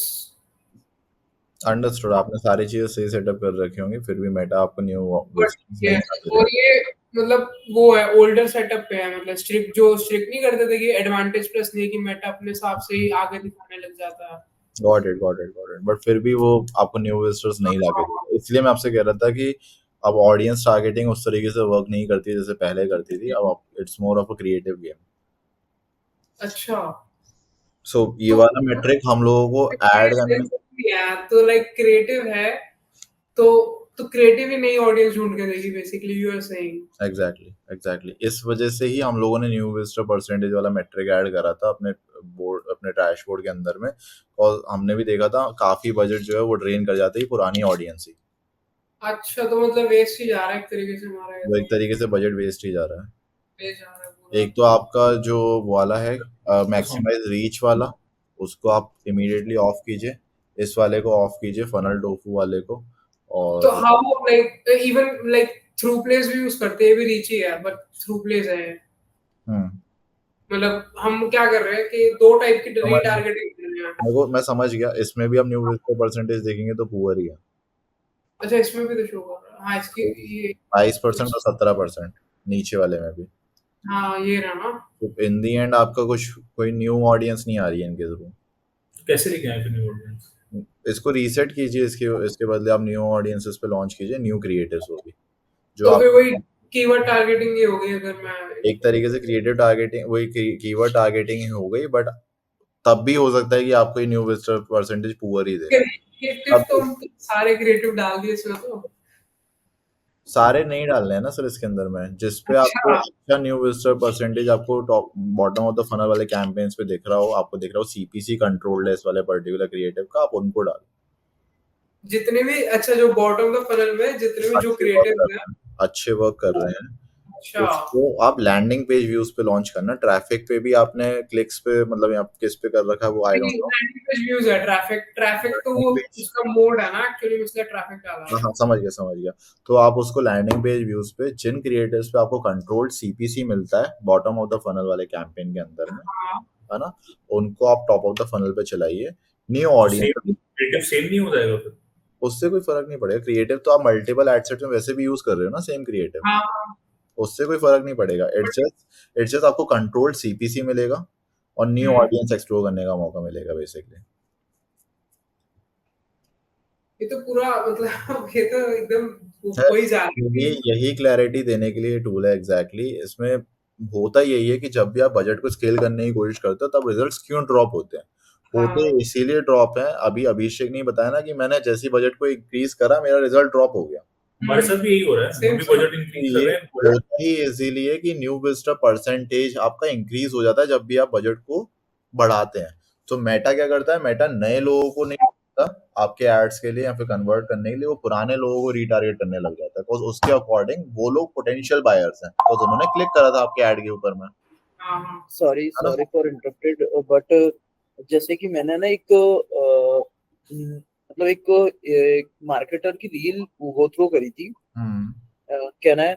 अंडरस्टूड, आपने सारी चीजें सही सेटअप कर रखी होंगी, फिर भी मेटा आपको न्यू नहीं आता और ये मतलब वो है ओल्डर सेटअप पे है, मतलब स्ट्रिक्ट नहीं करते थे कि एडवांटेज प्लस नहीं कि मेटा अपने हिसाब से ही आगे दिखाने लग जाता है। Got it got it got it, but फिर भी वो आपको न्यू विजिटर्स नहीं लाके देते, इसलिए मैं आपसे कह रहा था कि अब ऑडियंस टारगेटिंग उस तरीके से वर्क नहीं करती है जैसे पहले करती थी, अब it's more of a creative game. अच्छा, सो ये वाला मेट्रिक हम लोगों को ऐड करने, तो लाइक क्रिएटिव है, तो क्रिएटिव ही नई ऑडियंस ढूंढ के देगी basically, you are saying. Exactly इस वजह से ही हम लोगों ने न्यू विजिटर परसेंटेज वाला मेट्रिक ऐड करा था अपने बोर्ड, अपने डैशबोर्ड के अंदर में, और हमने भी देखा था काफी बजट जो है वो ड्रेन कर जाती है पुरानी ऑडियंस ही। अच्छा, तो मतलब वेस्ट ही जा रहा है एक तरीके से हमारा, ये वो एक तो तरीके से बजट वेस्ट ही जा रहा है। वेस्ट जा रहा है पूरा। एक तो आपका जो वाला है मैक्सिमाइज रीच वाला, उसको आप इमीडिएटली ऑफ कीजिए, इस वाले को ऑफ कीजिए, फनल टोफू वाले को। तो और how like even like through place भी यूज करते हैं, भी रीच ही है बट थ्रू प्लेस है, हम्म मतलब हम क्या कर रहे हैं कि दो टाइप की समझ रीटारगेटिंग कर रहे हैं। मेरे को, मैं समझ गया, इसमें भी आप न्यू विजिटर परसेंटेज देखेंगे तो पुअर ही है, अच्छा, इसमें भी तो शो कर रहा है, हाँ इसकी ये 22% और 17% नीचे वाले में भी। हाँ ये रहा ना। तो इन दी एंड आपका कुछ कोई न्यू ऑडियंस नहीं आ रही है इनके थ्रू। कैसे लेके आए फिर न्यू ऑडियंस? इसको रीसेट कीजिए, इसके बदले आप न्यू ऑडियंसेस पे लॉन्च कीजिए, न्यू क्रिएटर्स होगी जो तो आप, फिर वही कीवर्ड टारगेटिंग ही हो गई, अगर मैं एक तरीके से क्रिएटिव टारगेटिंग, वही कीवर्ड टारगेटिंग ही हो गई, बट तब भी हो सकता है कि आपको ये न्यू विजिटर परसेंटेज पुअर ही दे। क्रिएटिव अब तो हम सारे क्रिएटिव डाल दिए इसमें तो। सारे नहीं डालने हैं ना सर इसके अंदर में, जिस पे आपको अच्छा, अच्छा न्यू विजिटर परसेंटेज आपको top bottom of the funnel वाले कैंपेन्स पे दिख रहा हो, आपको दिख रहा हो सीपीसी कंट्रोल्ड है इस वाले पर्टिकुलर क्रिएटिव का, आप उनको डालो। जितने भी अच्छा जो बॉटम ऑफ फनल में जितने भी जो क्रिएटिव है। अच्छे वर्क कर रहे हैं, अच्छा, उसको आप लैंडिंग पेज व्यूज पे लॉन्च करना, ट्रैफिक पे भी आपने क्लिक्स पे मतलब यहाँ किस पे कर रखा है वो I don't know. Landing page views है, ट्रैफिक तो वो उसका मोड है ना एक्चुअली, इसलिए ट्रैफिक डाला हाँ है। हाँ समझ गया, तो आप उसको लैंडिंग पेज व्यूज पे जिन क्रिएटर्स पे आपको कंट्रोल्ड सीपीसी मिलता है बॉटम ऑफ द फनल वाले कैंपेन के अंदर में, हाँ, है ना, उनको आप टॉप ऑफ द फनल पे चलाइए, न्यू ऑडियंस। सेम नहीं हो जाएगा फिर? उससे कोई फर्क नहीं पड़ेगा, क्रिएटिव तो आप मल्टीपल एड सेट में वैसे भी यूज कर रहे हो ना सेम क्रिएटिव, हाँ, उससे कोई फर्क नहीं पड़ेगा, इट्स जस्ट आपको कंट्रोल्ड सीपीसी मिलेगा और न्यू हम्म, ऑडियंस एक्सप्लोर करने का मौका मिलेगा बेसिकली। ये तो पूरा मतलब ये तो एकदम है, वही जा रहा है यही क्लैरिटी देने के लिए टूल है एग्जैक्टली। इसमें होता यही है कि जब भी आप बजट को स्केल करने की कोशिश करते हो तब रिजल्ट्स क्यों ड्रॉप होते हैं, होते हाँ, इसीलिए ड्रॉप है। अभी अभिषेक ने बताया ना कि मैंने जैसी बजट को इंक्रीज करा मेरा रिजल्ट ड्रॉप हो गया, हमारे साथ भी यही हो रहा है, हम सेम भी सेम। बजट इंक्रीज कर ये रहे हैं, बजट होता ही इसीलिए कि न्यू विजिटर परसेंटेज आपका इंक्रीज हो जाता है जब भी आप बजट को बढ़ाते हैं। तो मेटा क्या करता है, मेटा नए लोगों को नहीं करता आपके एड्स के लिए या फिर कन्वर्ट करने के लिए, वो पुराने लोगों को रिटारगेट करने लग जाता है, बिकॉज उसके अकॉर्डिंग वो लोग पोटेंशियल बायर्स हैं, बिकॉज उन्होंने क्लिक करा था आपके एड के ऊपर में, हाँ हाँ, सॉरी है ना। सॉरी फॉर इंटरप्टेड, बट जैसे कि मैंने ना एक मतलब एक मार्केटर की रील गो थ्रू करी थी, can I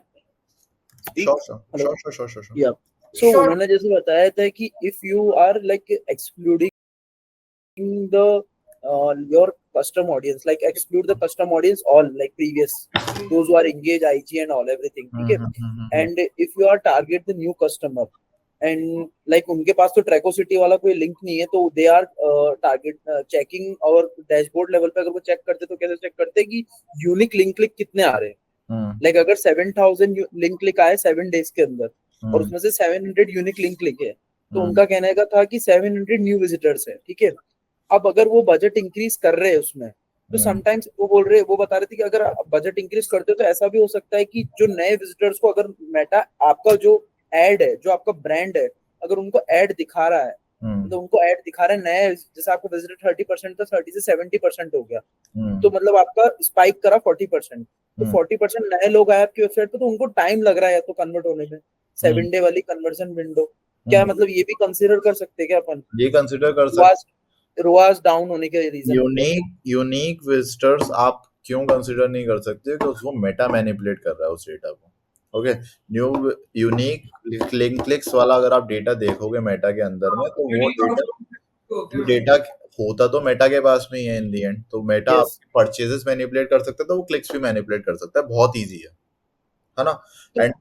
speak? Sure sure hello, sure sure sure sure. Yeah so Sure. उन्होंने जैसे बताया था कि if you are like excluding the your custom audience, like exclude the custom audience all, like previous, those who are engaged, IG and all everything, ठीक है. And if you are target the new customer and like उनके पास तो ट्रैकोसिटी वाला कोई link नहीं है, तो they are target checking और डैशबोर्ड लेवल पे अगर वो चेक करते तो कैसे चेक करते कि यूनिक लिंक क्लिक कितने आ रहे हैं. लाइक अगर 7000 लिंक क्लिक आए 7 days के अंदर और उसमें से 700 यूनिक लिंक क्लिक है, तो उनका कहने का था कि 700 न्यू विजिटर्स है, ठीक है. अब अगर वो बजट इंक्रीज कर रहे हैं उसमें, तो समटाइम्स वो बता रहे थे कि अगर आप बजट इंक्रीज करते हो तो ऐसा भी हो सकता है कि जो नए विजिटर्स को अगर मेटा आपका जो एड है, जो आपका ब्रांड है, अगर उनको एड दिखा रहा है, तो उनको एड दिखा रहा है नए, जैसे आपको विजिटर 30% था, 30 से 70% हो गया, तो मतलब आपका स्पाइक करा 40%, तो 40% नए लोग आए आपकी वेबसाइट पे, तो उनको टाइम लग रहा है तो कन्वर्ट होने में, 7 डे वाली कन्वर्जन विंडो. क्या मतलब ये भी कंसीडर कर सकते हैं क्या अपन? ये कंसीडर कर सकते. रोआस डाउन होने के रीजन यूनिक विजिटर्स आप क्यों कंसीडर नहीं कर सकते? क्योंकि वो मेटा मैनिपुलेट कर रहा है उस डेटा को. Okay, new unique link clicks वाला अगर आप डेटा देखोगे मेटा के अंदर में, तो वो डेटा होता तो मेटा के पास में ही है इन दी एंड. तो मेटा आपके परचेजेस मैनिपुलेट कर सकता है, तो वो क्लिक्स भी मैनिपुलेट कर सकता है. बहुत इजी है ना. एंड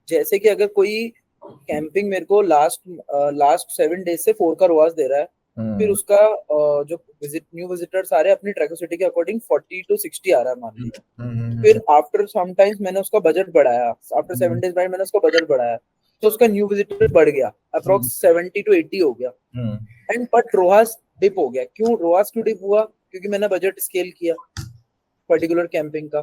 जैसे कि अगर कोई कैंपिंग मेरे को लास्ट 7 days से 4 का रोआस दे रहा है, फिर उसका जो न्यू विजिटर्स आ रहे हैं अपनी ट्रैकोसिटी के अकॉर्डिंग 40 to 60 आ रहा है मान लीजिए. फिर आफ्टर सम टाइम्स मैंने उसका बजट बढ़ाया, आफ्टर 7 days बाद मैंने उसका बजट बढ़ाया, तो उसका न्यू विजिटर बढ़ गया, अप्रोक्स 70 to 80 हो गया. एंड बट रोआस डिप हो गया. क्यों रोआस क्यों डिप हुआ? क्योंकि मैंने बजट स्केल किया पर्टिकुलर कैंपिंग का.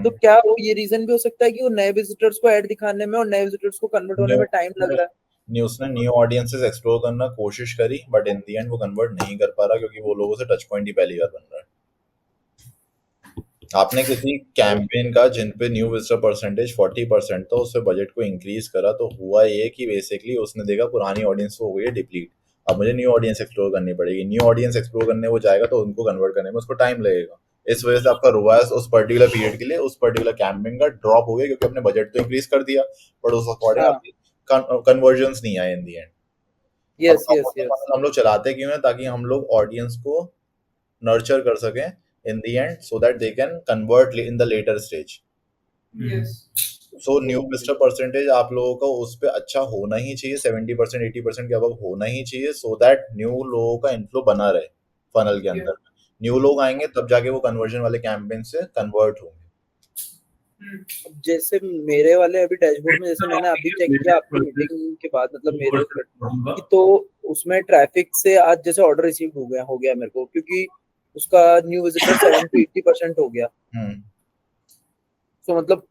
तो क्या वो ये रीजन भी हो सकता है कि वो नए विजिटर्स को ऐड दिखाने में और नए विजिटर्स को कन्वर्ट होने में टाइम लग रहा है? उसने न्यू ऑडियंसेस एक्सप्लोर करना कोशिश करी, बट इन दी एंड वो कन्वर्ट नहीं कर पा रहा, क्योंकि वो लोगों से टच पॉइंट ही पहली बार बन रहा है. आपने किसी कैंपेन का जिन पे न्यू विजिटर परसेंटेज 40% था, उससे बजट को इंक्रीज करा, तो हुआ ये कि बेसिकली उसने देखा पुरानी ऑडियंस हो गई है डिप्लीट, अब मुझे न्यू ऑडियंस एक्सप्लोर करनी पड़ेगी. न्यू ऑडियंस एक्सप्लोर करने वो जाएगा तो उनको कन्वर्ट करने में उसको टाइम लगेगा. इस वजह से आपका रोआस उस पर्टिकुलर पीरियड के लिए उस पर्टिकुलर कैंपेन का ड्रॉप हो गया, क्योंकि आपने बजट तो इंक्रीज कर दिया, बट उस अकॉर्डिंग आपकी कन्वर्जन्स नहीं आए इन दी एंड. यस. हम लोग चलाते क्यों हैं? ताकि हम लोग ऑडियंस को नर्चर कर सकें in the end, so that they can convert in the later stage. Yes. So new visitor percentage आप लोगों का उस पे अच्छा होना ही चाहिए, 70% 80% के अबव होना ही चाहिए, so that न्यू लोगों का इनफ्लो बना रहे फनल के अंदर. न्यू लोग आएंगे तब जाके वो कन्वर्जन वाले कैंपेन से कन्वर्ट होंगे. जैसे मेरे वाले अभी डैशबोर्ड में, जैसे मैंने अभी चेक किया आपकी मीटिंग के बाद, मतलब मेरे तो उसमें ट्रैफिक से आज जैसे ऑर्डर रिसीव हो गया मेरे को, क्योंकि उसका न्यू विजिटर 70 to 80% हो गया. तो मतलब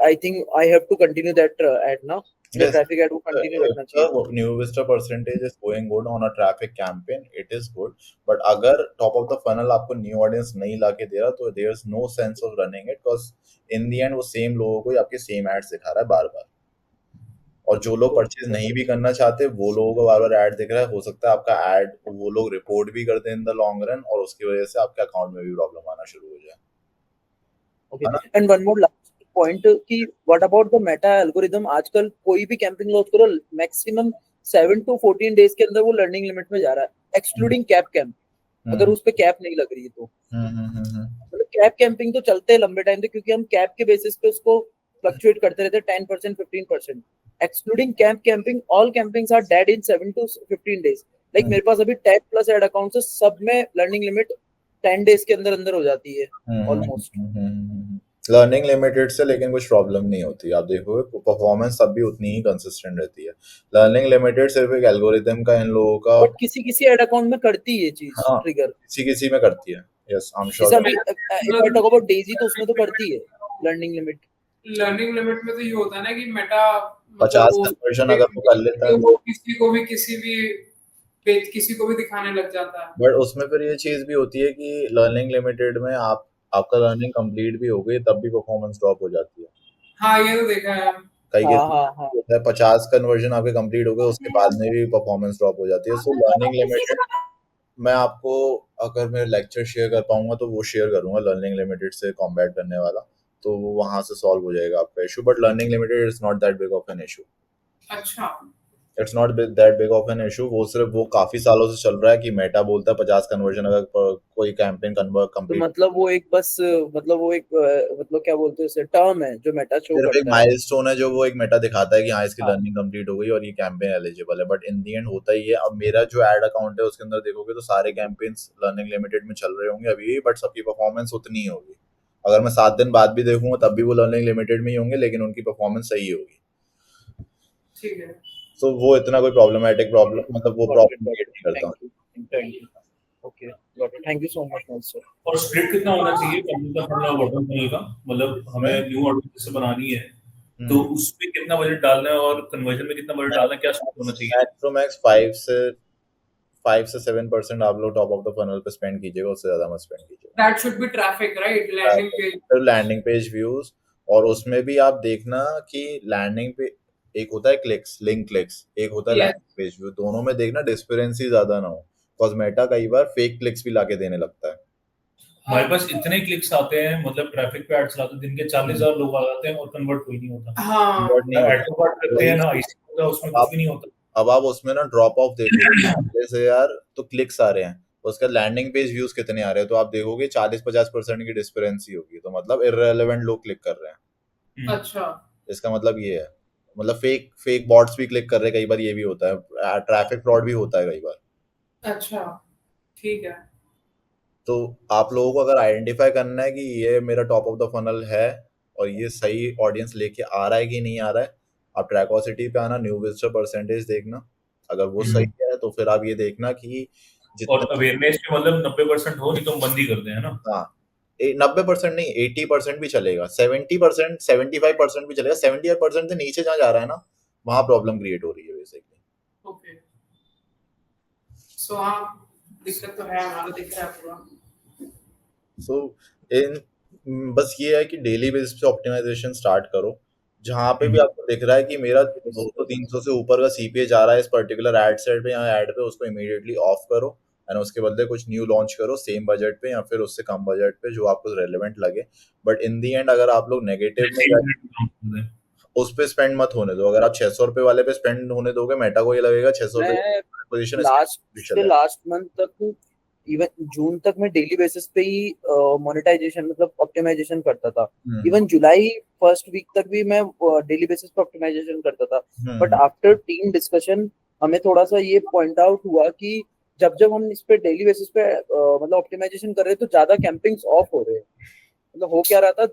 I think I have to continue that ad ना. The traffic ad को कंटिन्यू रखना चाहिए. New visitor percentage is going good on a traffic campaign, it is good, but अगर top of the funnel आपको new audience नहीं लाके दे रहा, तो there's no sense of running it, because in the end वो same लोगों को आपके same ads दिखा रहा है बार बार. और जो लोग परचेज नहीं भी करना चाहते, वो लोगों को बार बार ऐड दिख रहा है. हो सकता है आपका ऐड वो लोग रिपोर्ट भी कर दें इन द लॉन्ग रन, और उसकी वजह से आपके अकाउंट में भी प्रॉब्लम आना शुरू हो जाए. Okay. And one more point कि what about the Meta algorithm. आजकल कोई भी कैंपिंग लॉन्च करो, मैक्सिमम 7 to 14 डेज के अंदर वो लर्निंग लिमिट में जा रहा है, एक्सक्लूडिंग कैप कैंप. अगर उस पे कैप नहीं लग रही है तो मतलब कैप कैंपिंग तो चलते हैं लंबे टाइम से, क्योंकि हम कैप के बेसिस पे उसको फ्लक्चुएट करते रहते हैं 10% 15%. Excluding camp campaign, all campaigns are dead in 7 to 15 days. Like मेरे पास अभी 10 प्लस एड अकाउंट्स है, सब में लर्निंग लिमिट 10 डेज के अंदर हो जाती है ऑलमोस्ट. लर्निंग लिमिटेड से लेकिन कुछ प्रॉब्लम नहीं होती. आप देखोगे परफॉर्मेंस तब भी उतनी ही कंसिस्टेंट रहती है. लर्निंग लिमिटेड सिर्फ एक एल्गोरिथम का इन लोगों का, बट किसी एड अकाउंट में करती है ये चीज ट्रिगर, किसी में करती है. Yes, I am sure. If I talk about Daisy तो उसमें तो करती है लर्निंग लिमिट. लर्निंग लिमिट में तो ये होता है ना कि मेटा 50 कन्वर्जन अगर वो कर लेता है, वो किसी को भी दिखाने लग जाता है. बट उसमें फिर ये चीज भी होती है कि लर्निंग लिमिटेड में आपका लर्निंग कंप्लीट भी हो गई तब भी परफॉर्मेंस ड्रॉप हो जाती है. हाँ, ये तो देखा है. कई 50 कन्वर्जन आपके कंप्लीट हो गए, उसके बाद में भी परफॉर्मेंस ड्रॉप हो जाती है. सो लर्निंग लिमिटेड मैं आपको अगर मैं लेक्चर शेयर कर पाऊंगा तो वो शेयर करूंगा, लर्निंग लिमिटेड से कॉम्बैट करने वाला, तो वहां से सॉल्व हो जाएगा आपका issue. But learning limited is not that big of an issue. अच्छा. It's not that big of an issue. वो काफी सालों से चल रहा है कि मेटा बोलता है 50 कन्वर्जन अगर कोई कैंपेन तो कंप्लीट, मतलब वो एक बस मतलब वो एक मतलब क्या बोलते हैं उसे, टर्म है जो मेटा शो सिर्फ एक करता है। माइलस्टोन है जो वो एक मेटा दिखाता है कि हाँ इसकी हाँ लर्निंग कंप्लीट हो गई और ये कैंपेन एलिजिबल है, बट इन दी एंड होता ही है। अब मेरा जो एड अकाउंट है उसके अंदर देखोगे तो सारे कैंपेन्स लर्निंग लिमिटेड में चल रहे होंगे अभी, बट सबकी परफॉर्मेंस उतनी ही होगी। अगर मैं 7 दिन बाद भी देखूंगा तब भी वो लर्निंग लिमिटेड में ही होंगे, लेकिन उनकी परफॉर्मेंस सही होगी। ठीक है। तो वो इतना कोई प्रॉब्लमेटिक प्रॉब्लम, मतलब वो got it problem got create it, नहीं करता। Thank you. Okay got it, thank you so much sir. और स्प्लिट कितना होना चाहिए कंपनी का फंड और बॉटम फनल का? मतलब हमें न्यू ऑडियंस जैसे बनानी है तो उसमें कितना बजट डालना है और कन्वर्जन में कितना बजट डालना है, क्या स्प्लिट होना चाहिए? मैक्स टू मैक्स 5 से 7% आप लोग टॉप ऑफ द फनल पे स्पेंड कीजिएगा, उससे ज्यादा मत स्पेंड कीजिएगा। That should be traffic right, landing page. फिर लैंडिंग पेज व्यूज, और उसमें भी आप देखना कि लैंडिंग पे एक होता है क्लिक्स, लिंक क्लिक्स, एक होता है यस। लैंडिंग पेज व्यू, दोनों में देखना डिस्पेरेंसी ज्यादा ना हो, बिकॉज मेटा कई बार फेक क्लिक्स भी लाके देने लगता है। हमारे पास इतने क्लिक्स आते हैं, मतलब ट्रैफिक पे एड्स लाते हैं, दिन के 40,000 लोग आ जाते हैं और कन्वर्ट कोई नहीं होता। हाँ Convert नहीं ना होता। एड टू कार्ट करते हैं ना आईसी होता है, उसमें कुछ अब भी नहीं होता। अब आप उसमें ना ड्रॉप ऑफ देखोगे जैसे यार, तो क्लिक्स आ रहे हैं, उसका लैंडिंग पेज व्यूज कितने आ रहे हैं, तो आप देखोगे 40-50% की डिस्पेरेंसी होगी, तो मतलब इररेलेवेंट लोग क्लिक कर रहे हैं। अच्छा इसका मतलब ये है, मतलब फेक फेक बॉट्स भी क्लिक कर रहे हैं कई बार, ये भी होता है, ट्रैफिक फ्रॉड भी होता है कई बार। अच्छा ठीक है। तो आप लोगों को अगर आइडेंटिफाई करना है कि ये मेरा टॉप ऑफ द फनल है और ये सही ऑडियंस लेके आ रहा है कि नहीं आ रहा है, आप ट्रैकोसिटी पे आना, न्यू विजिटर परसेंटेज देखना, अगर वो सही है तो फिर आप ये देखना कि और जितने, अवेयरनेस पे मतलब 90% हो, नहीं तो हम बंद ही करते हैं ना। हाँ 90% नहीं, 80% भी चलेगा, 70%, 75% भी चलेगा, 70% से नीचे जहाँ जा रहा है ना वहां प्रॉब्लम क्रिएट हो रही है बेसिकली। ओके सो हाँ, दिक्कत तो है, हमारा दिख रहा है पूरा। सो इन बस ये है कि डेली बेसिस पे ऑप्टिमाइजेशन स्टार्ट करो, जहाँ पे भी आपको दिख रहा है कि मेरा 200-300 से ऊपर का सीपीए जा रहा है इस पर्टिकुलर एड सेट पे या एड पे, उसको इमीडिएटली ऑफ करो एंड उसके बदले कुछ न्यू लॉन्च करो सेम बजट पे या फिर उससे कम बजट पे जो आपको रेलेवेंट लगे। बट इन दी एंड अगर आप लोग नेगेटिव में उस पे स्पेंड मत होने दो, अगर आप 600 रुपए वाले पे स्पेंड होने दोगे मेटा को ये लगेगा 600 रुपए मैं पोजीशन लास्ट से है। लास्ट मंथ तक, इवन जून तक मैं डेली बेसिस पे ही मोनेटाइजेशन मतलब ऑप्टिमाइजेशन करता था। इवन जुलाई फर्स्ट वीक तक भी मैं डेली बेसिस पे ऑप्टिमाइजेशन करता था। बट आफ्टर टीम डिस्कशन हमें थोड़ा सा ये पॉइंट आउट हुआ कि जब जब हम इस पे डेली बेसिस पे मतलब ऑप्टिमाइजेशन कर रहे हैं तो ज्यादा कैंपिंग्स ऑफ हो रहे हैं। मतलब हो क्या रहा था,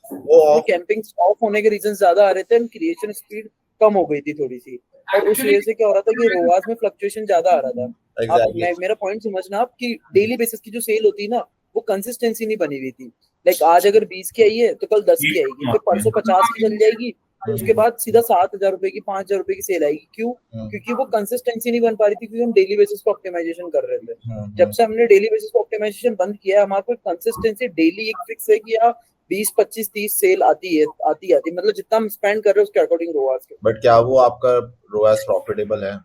वो कैंपिंग्स ऑफ होने के रीजन ज्यादा आ रहे थे, क्रिएशन स्पीड कम हो गई थी थोड़ी सी, और उस एक्चुअली वजह से क्या हो रहा था कि रोआज में फ्लक्चुएशन ज्यादा आ रहा था। आप एग्जैक्टली मेरा पॉइंट समझना आप कि डेली बेसिस की जो सेल होती है ना, वो कंसिस्टेंसी नहीं बनी हुई थी। लाइक आज अगर 20 की आई है तो कल 10 की आएगी, फिर परसों 50 की चल जाएगी, फिर उसके बाद सीधा 7,000 रुपए की 5,000 रुपए की सेल आएगी। क्यों? क्योंकि वो कंसिस्टेंसी नहीं बन पा रही थी, क्योंकि हम डेली बेसिस पे ऑप्टिमाइजेशन कर रहे थे। जब से हमने डेली बेसिस पे ऑप्टिमाइजेशन बंद किया है, हमारे पास कंसिस्टेंसी डेली एक फिक्स है कि यार 20 25 30 सेल आती है, आती मतलब जितना हम स्पेंड कर रहे हैं उसके अकॉर्डिंग रोआज के। बट क्या वो आपका रोएस प्रॉफिटेबल है?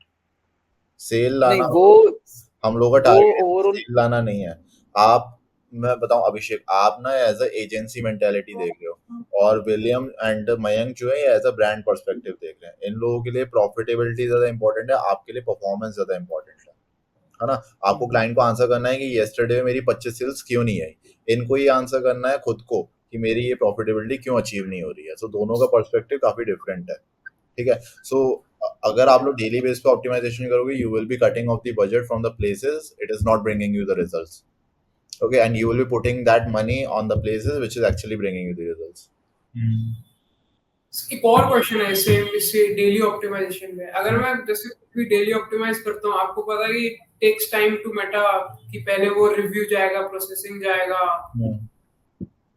सेल नहीं लाना, वो हम लोगों का वो टारगेट ओवरऑल सेल लाना नहीं है। आप, मैं बताऊं अभिषेक, आप ना एज अ एजेंसी मेंटेलिटी देख रहे हो और विलियम एंड मयंक जो है एज अ ब्रांड पर्सपेक्टिव देख रहे हैं। इन लोगों के लिए प्रॉफिटेबिलिटी ज्यादा इंपॉर्टेंट है, आपके लिए परफॉर्मेंस ज्यादा इंपॉर्टेंट है ना। आपको क्लाइंट को आंसर करना है कि येस्टरडे मेरी 25 सेल्स क्यों नहीं आई, इनको ये आंसर करना है खुद को कि मेरी ये प्रॉफिटेबिलिटी क्यों अचीव नहीं हो रही है। सो दोनों का पर्सपेक्टिव काफी डिफरेंट है, ठीक है। सो अगर आप लोग डेली बेस पे ऑप्टिमाइजेशन करोगे, you will be cutting of the budget from the places it is not bringing you the results, okay, and you will be putting that money on the places which is actually bringing you the results. एक और question है इससे daily optimisation में, अगर मैं जैसे भी daily optimise करता हूँ, आपको पता है कि टेक्स टाइम टू मेटा, कि पहले वो रिव्यू जाएगा, प्रोसेसिंग जाएगा,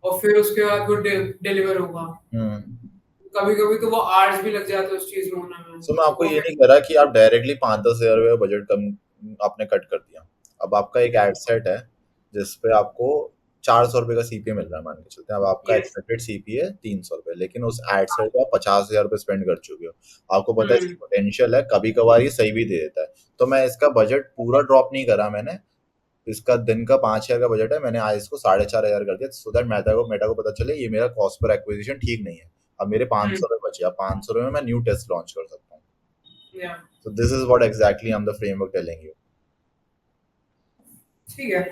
और फिर उसके बाद वो डिलीवर होगा। कभी कभी तो वो आवर्स भी लग जाते हैं उस चीज में होने में। So मैं आपको ये नहीं कह रहा कि आप डायरेक्टली 5-10 हजार रुपये बजट कम आपने कट कर दिया। अब आपका एक एड सेट है जिसपे आपको 400 रुपये का सीपीए मिल रहा है, मान के चलते हैं। अब आपका एक्सपेक्टेड सीपीए 300 रुपये, लेकिन उस एड सेट पे आप 50,000 रुपये स्पेंड कर चुके हो। आपको पता है इसकी पोटेंशियल है, कभी कभार ये सही भी दे देता है। तो मैं इसका बजट पूरा ड्रॉप नहीं करा मैंने, इसका दिन का 5,000 का बजट है, मैंने आज इसको 4,500 कर दिया, सो दैट मेटा को पता चले ये मेरा कॉस्ट पर एक्विजिशन ठीक नहीं है। अब मेरे 500 रुपये बचे, अब 500 रुपये में मैं न्यू टेस्ट लॉन्च कर सकता हूँ। Yeah. So this is what exactly I'm the framework telling you. ठीक है.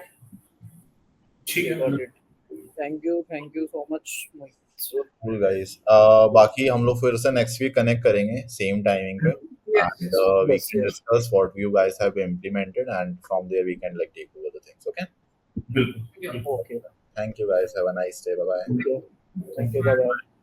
ठीक है. Got it. Thank you so much, Mohit. So, Cool guys. बाकी हम लोग फिर से next week connect करेंगे same timing पे. Yes. And we Yes, can yes. discuss what you guys have implemented, and from there we can like take over the things. Okay. बिल्कुल. Yeah. okay. Thank you guys. Have a nice day. Bye bye. Thank you. Bye bye.